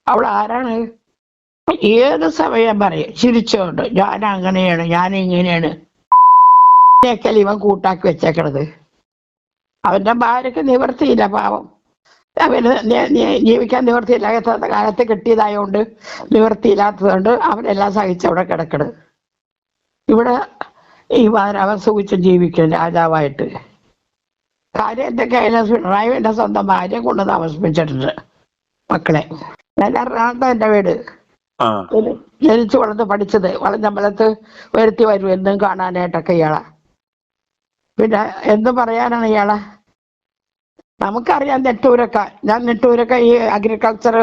അവൾ ആരാണ്? ഏത് സമയം പറയും ചിരിച്ചോണ്ട്, ഞാൻ അങ്ങനെയാണ്, ഞാൻ ഇങ്ങനെയാണ്. ഇവൻ കൂട്ടാക്കി വെച്ചേക്കണത്. അവന്റെ ഭാര്യക്ക് നിവർത്തിയില്ല, പാവം. അവന് ജീവിക്കാൻ നിവർത്തിയില്ലാത്ത കാലത്ത് കിട്ടിയതായോണ്ട്, നിവർത്തിയില്ലാത്തതുകൊണ്ട് അവനെല്ലാം സഹിച്ചവിടെ കിടക്കണത്. ഇവിടെ അവൻ സുഖിച്ച് ജീവിക്കും രാജാവായിട്ട്. കാര്യം എന്തൊക്കെയായാലും പിണറായി എന്റെ സ്വന്തം ഭാര്യയെ കൊണ്ട് താമസിപ്പിച്ചിട്ടുണ്ട് മക്കളെ. ഞാൻ എറണാകുളത്ത് എന്റെ വീട്. ജനിച്ചു വളർന്ന് പഠിച്ചത് വളഞ്ഞമ്പലത്ത് വരുത്തി വരും എന്നും കാണാനായിട്ടൊക്കെ ഇയാളെ. പിന്നെ എന്ത് പറയാനാണ് ഇയാളെ? നമുക്കറിയാം നെട്ടൂരൊക്കെ. ഞാൻ നെട്ടൂരൊക്കെ ഈ അഗ്രികൾച്ചർ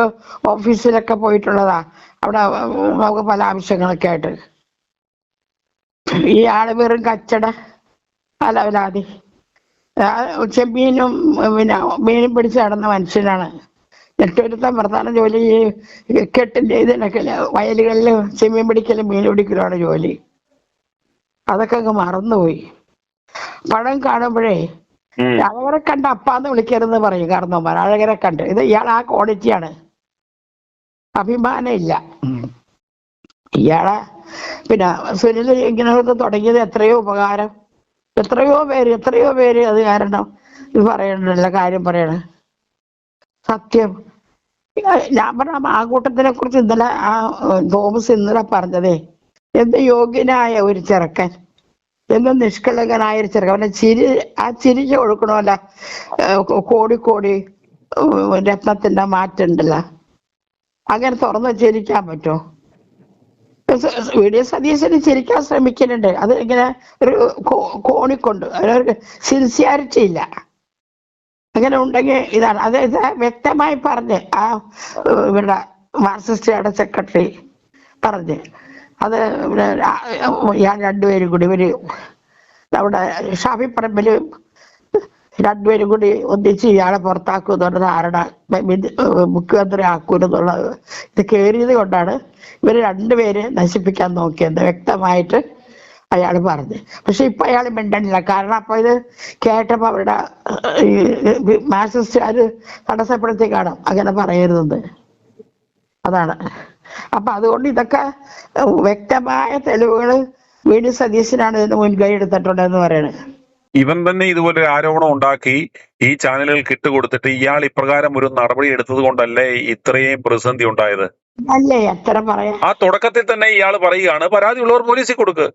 ഓഫീസിലൊക്കെ പോയിട്ടുള്ളതാ. അവിടെ നമുക്ക് പല ആവശ്യങ്ങളൊക്കെ ആയിട്ട്. ഈ ആള് വെറും കച്ചട അലവലാതി. ചെമ്മീനും പിന്നെ മീനും പിടിച്ച് നടന്ന മനുഷ്യനാണ്. നെട്ടൂരത്തെ പ്രധാന ജോലി കെട്ടിന്റെ ഇതിനൊക്കെ വയലുകളിൽ ചെമ്മീൻ പിടിക്കലും മീൻ പിടിക്കലുമാണ് ജോലി. അതൊക്കെ അങ്ങ് മറന്നുപോയി. പടം കാണുമ്പോഴേ അഴകരെ കണ്ട് അപ്പാന്ന് വിളിക്കരുതെന്ന് പറയും കാരണവന്മാർ. അഴകരെ കണ്ട് ഇത് ഇയാൾ ആ ക്വാളിറ്റിയാണ്. അഭിമാനം ഇല്ല ഇയാളെ. പിന്നെ സുനിൽ ഇങ്ങനെ തുടങ്ങിയത് എത്രയോ ഉപകാരം, എത്രയോ പേര് അത് കാരണം ഇത് പറയണല്ല കാര്യം പറയണ സത്യം. ഞാൻ പറഞ്ഞ ആകൂട്ടത്തിനെ കുറിച്ച് ഇന്നലെ ആ തോമസ് ഇന്നലെ പറഞ്ഞതേ, എന്ത് യോഗ്യനായ ഒരു ചെറുക്കൻ, എന്ത് നിഷ്കളങ്കനായ ഒരു ചെറുക്കൻ. അവനെ ആ ചിരിക്ക് കൊടുക്കണമല്ല കോടി രത്നത്തിന്റെ മാറ്റുണ്ടല്ലോ, അങ്ങനെ തുറന്ന് ചിരിക്കാൻ പറ്റുമോ? സതീശന് ചിരിക്കാൻ ശ്രമിക്കുന്നുണ്ട്. അത് ഇങ്ങനെ ഒരു കോണിക്കൊണ്ട് ഒരു സിൻസിയാരിറ്റി ഇല്ല. അങ്ങനെ ഉണ്ടെങ്കിൽ ഇതാണ്. അതായത് വ്യക്തമായി പറഞ്ഞ് ആ ഇവിടെ മാർക്സിസ്റ്റുകാരുടെ സെക്രട്ടറി പറഞ്ഞ് അത് ഞാൻ രണ്ടുപേരും കൂടി അവിടെ ഷാഫി പറമ്പിൽ രണ്ടുപേരും കൂടി ഒന്നിച്ച് ഇയാളെ പുറത്താക്കുമെന്നുള്ള ധാരണ, മുഖ്യമന്ത്രി ആക്കൂലെന്നുള്ളത് ഇത് കയറിയത് കൊണ്ടാണ് ഇവർ രണ്ടുപേര് നശിപ്പിക്കാൻ നോക്കിയത് വ്യക്തമായിട്ട് അയാൾ പറഞ്ഞു. പക്ഷെ ഇപ്പൊ അയാൾ മിണ്ടണില്ല. കാരണം അപ്പൊ ഇത് കേട്ടപ്പോ അവരുടെ മാർക്സിസ്റ്റുകാർ തടസ്സപ്പെടുത്തി കാണും അങ്ങനെ പറയരുതെന്ന്. അതാണ്. അപ്പൊ അതുകൊണ്ട് ഇതൊക്കെ വ്യക്തമായ തെളിവുകൾ VD സതീശനാണ് ഇതിന് മുൻകൈ എടുത്തിട്ടുണ്ടെന്ന് പറയണത്. ഇവൻ തന്നെ ഇതുപോലെ ഒരു ആരോപണം ഉണ്ടാക്കി ഈ ചാനലുകൾക്ക് ഇട്ടുകൊടുത്തിട്ട് ഇയാൾ ഇപ്രകാരം ഒരു നടപടി എടുത്തത് കൊണ്ടല്ലേ ഇത്രയും പ്രതിസന്ധി ഉണ്ടായത്? അല്ലേ എത്ര പറയാ. ആ തുടക്കത്തിൽ തന്നെ ഇയാൾ പറയുകയാണ്, പരാതിയുള്ളവർ പോലീസിൽ കൊടുക്ക്,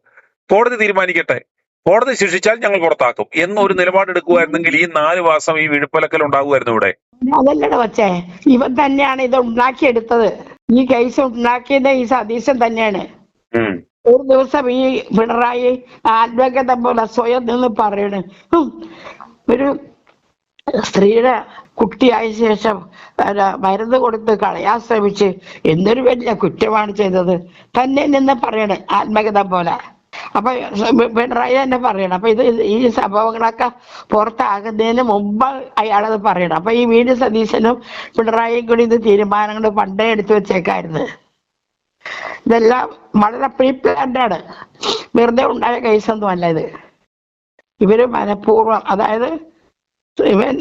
കോടതി തീരുമാനിക്കട്ടെ, കോടതി ശിക്ഷിച്ചാൽ ഞങ്ങൾ പുറത്താക്കും എന്നൊരു നിലപാടെടുക്കുമായിരുന്നെങ്കിൽ ഈ 4 മാസം ഈ വിഴുപ്പലക്കൽ ഉണ്ടാകുമായിരുന്നു ഇവിടെ. അതല്ലട വച്ചേ, ഇവൻ തന്നെയാണ് ഇത് ഉണ്ടാക്കിയെടുത്തത്. ഈ കേസ് ഉണ്ടാക്കിയത് ഈ സതീശൻ തന്നെയാണ്. ഒരു ദിവസം ഈ പിണറായി ആത്മകഥ പോലെ സ്വയം നിന്ന് പറയണ്, ഒരു സ്ത്രീയുടെ കുട്ടിയായ ശേഷം മരുന്ന് കൊടുത്ത് കളയാൻ ശ്രമിച്ച് എന്തൊരു വലിയ കുറ്റമാണ് ചെയ്തത്. തന്നെ നിന്ന് പറയണേ ആത്മകഥ പോലെ. അപ്പൊ പിണറായി തന്നെ പറയണം. അപ്പൊ ഈ സംഭവങ്ങളൊക്കെ പുറത്താകുന്നതിന് മുമ്പ് അയാളത് പറയണം. അപ്പൊ ഈ വി.ഡി. സതീശനും പിണറായിയും കൂടി ഇത് തീരുമാനങ്ങൾ പണ്ടേ എടുത്തു വെച്ചേക്കായിരുന്നു. ഇതെല്ലാം വളരെ പ്രീ പ്ലാൻഡ് ആണ്, വെറുതെ ഉണ്ടായ കേസൊന്നും അല്ല ഇത്. ഇവര് മനഃപൂർവ്വം, അതായത് ഇവൻ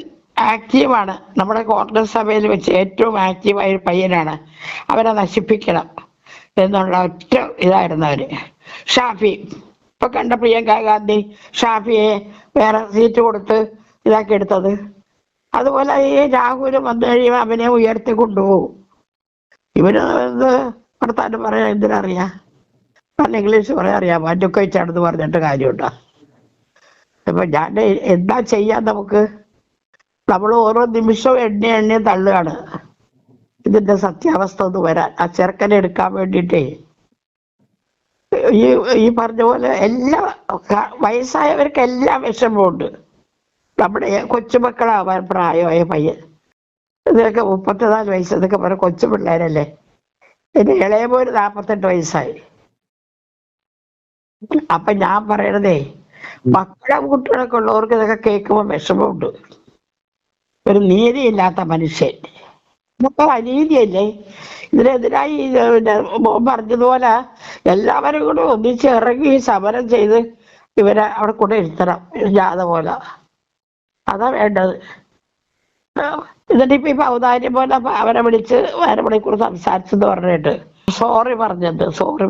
ആക്റ്റീവാണ്, നമ്മുടെ കോൺഗ്രസ് സഭയിൽ വെച്ച് ഏറ്റവും ആക്റ്റീവായ ഒരു പയ്യനാണ്. അവരെ നശിപ്പിക്കണം എന്നുള്ള ഒറ്റ ഇതായിരുന്നു അവര്. ഷാഫി ഇപ്പൊ കണ്ട പ്രിയങ്ക ഗാന്ധി ഷാഫിയെ വേറെ സീറ്റ് കൊടുത്ത് ഇതാക്കി എടുത്തത്. അതുപോലെ ഈ രാഹുല് വന്നു കഴിയുമ്പോൾ അവനെ ഉയർത്തി കൊണ്ടുപോകും. ഇവന് വർത്താനം പറയാൻ എന്തിനറിയാ? നല്ല ഇംഗ്ലീഷ് പറയാൻ അറിയാം. മാറ്റൊക്കെ വെച്ചാണെന്ന് പറഞ്ഞിട്ട് കാര്യമുണ്ടോ? അപ്പൊ ഞാൻ എന്താ ചെയ്യാൻ? നമുക്ക് നമ്മൾ ഓരോ നിമിഷവും എണ്ണ തള്ളുകയാണ് ഇതിന്റെ സത്യാവസ്ഥ ഒന്ന് വരാൻ. ആ ചെറുക്കനെ എടുക്കാൻ വേണ്ടിയിട്ടേ ഈ പറഞ്ഞ പോലെ എല്ലാ വയസ്സായവർക്കെല്ലാം വിഷമമുണ്ട്. നമ്മുടെ കൊച്ചുമക്കളാവാൻ പ്രായമായ പയ്യൻ, ഇതൊക്കെ 34 വയസ്സ്, ഇതൊക്കെ പറഞ്ഞ കൊച്ചു പിള്ളേരല്ലേ. എന്റെ ഇളയമോ 48 വയസ്സായി. അപ്പൊ ഞാൻ പറയണതേ, മക്കളും കുട്ടികളൊക്കെ ഉള്ളവർക്ക് ഇതൊക്കെ കേൾക്കുമ്പോൾ വിഷമമുണ്ട്. ഒരു നീതിയില്ലാത്ത മനുഷ്യൻ, ഇതൊക്കെ അനീതിയല്ലേ? ഇതിനെതിരായി പറഞ്ഞതുപോലെ എല്ലാവരും കൂടെ ഒന്നിച്ചിറങ്ങി സമരം ചെയ്ത് ഇവരെ അവിടെ കൂടെ ഇരുത്തണം, ജാഥ പോലെ. അതാ വേണ്ടത്. എന്നിട്ട് ഇപ്പൊ ഔദാര്യം പോലെ അവരെ വിളിച്ച് 1 മണിക്കൂർ സംസാരിച്ചെന്ന് പറഞ്ഞിട്ട് സോറി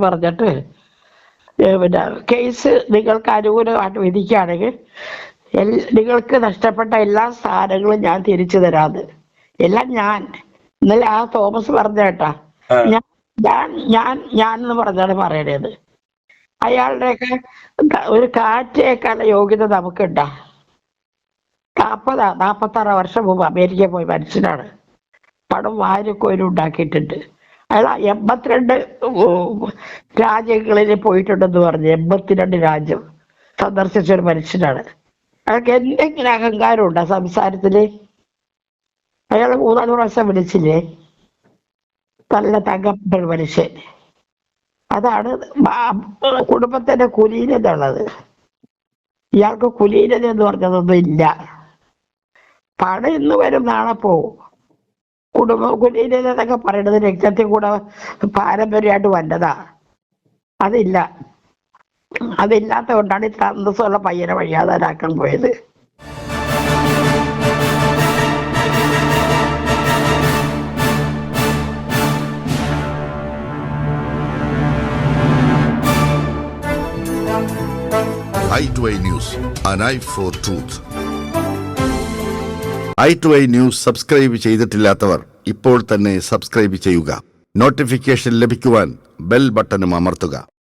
പറഞ്ഞിട്ട് പിന്നെ കേസ് നിങ്ങൾക്ക് അനുകൂലമായിട്ട് വിധിക്കുകയാണെങ്കിൽ നിങ്ങൾക്ക് നഷ്ടപ്പെട്ട എല്ലാ സ്ഥാനങ്ങളും ഞാൻ തിരിച്ചു തരാന്ന്. എല്ലാം ഞാൻ ഇന്നലെ ആ തോമസ് പറഞ്ഞ കേട്ടാ, ഞാൻ എന്ന് പറഞ്ഞാണ് പറയണത്. അയാളുടെയൊക്കെ ഒരു കാറ്റേക്കാളുള്ള യോഗ്യത നമുക്കുണ്ടാ. 46 വർഷം മുമ്പ് അമേരിക്കയിൽ പോയി മനുഷ്യനാണ്. പണം വാരിക്കോയിലും ഉണ്ടാക്കിയിട്ടുണ്ട്. അയാൾ 82 രാജ്യങ്ങളിൽ പോയിട്ടുണ്ടെന്ന് പറഞ്ഞു. 82 രാജ്യം സന്ദർശിച്ചൊരു മനുഷ്യനാണ്. അയാൾക്ക് എന്തെങ്കിലും അഹങ്കാരം ഉണ്ടോ സംസാരത്തില്? അയാൾ 3-4 പ്രാവശ്യം വിളിച്ചില്ലേ? നല്ല തങ്കപ്പെട്ട ഒരു മനുഷ്യൻ. അതാണ് കുടുംബത്തിന്റെ കുലീനത ഉള്ളത്. ഇയാൾക്ക് കുലീനത എന്ന് പറഞ്ഞതൊന്നും ഇല്ല. പണം ഇന്ന് വരും, നാളെ പോവും. കുടുംബ കുലീനത എന്നൊക്കെ പറയണത് രക്തത്തിൽ കൂടെ പാരമ്പര്യമായിട്ട് വന്നതാ. അതില്ലാത്ത കൊണ്ടാണ് ഈ തന്തസ്സുള്ള പയ്യനെ വഴിയാതാരാക്കാൻ പോയത്. i2i News, an eye for truth. i2i News subscribe ചെയ്തിട്ടില്ലാത്തവർ ഇപ്പോൾ തന്നെ സബ്സ്ക്രൈബ് ചെയ്യുക. നോട്ടിഫിക്കേഷൻ ലഭിക്കുവാൻ ബെൽ ബട്ടണും അമർത്തുക.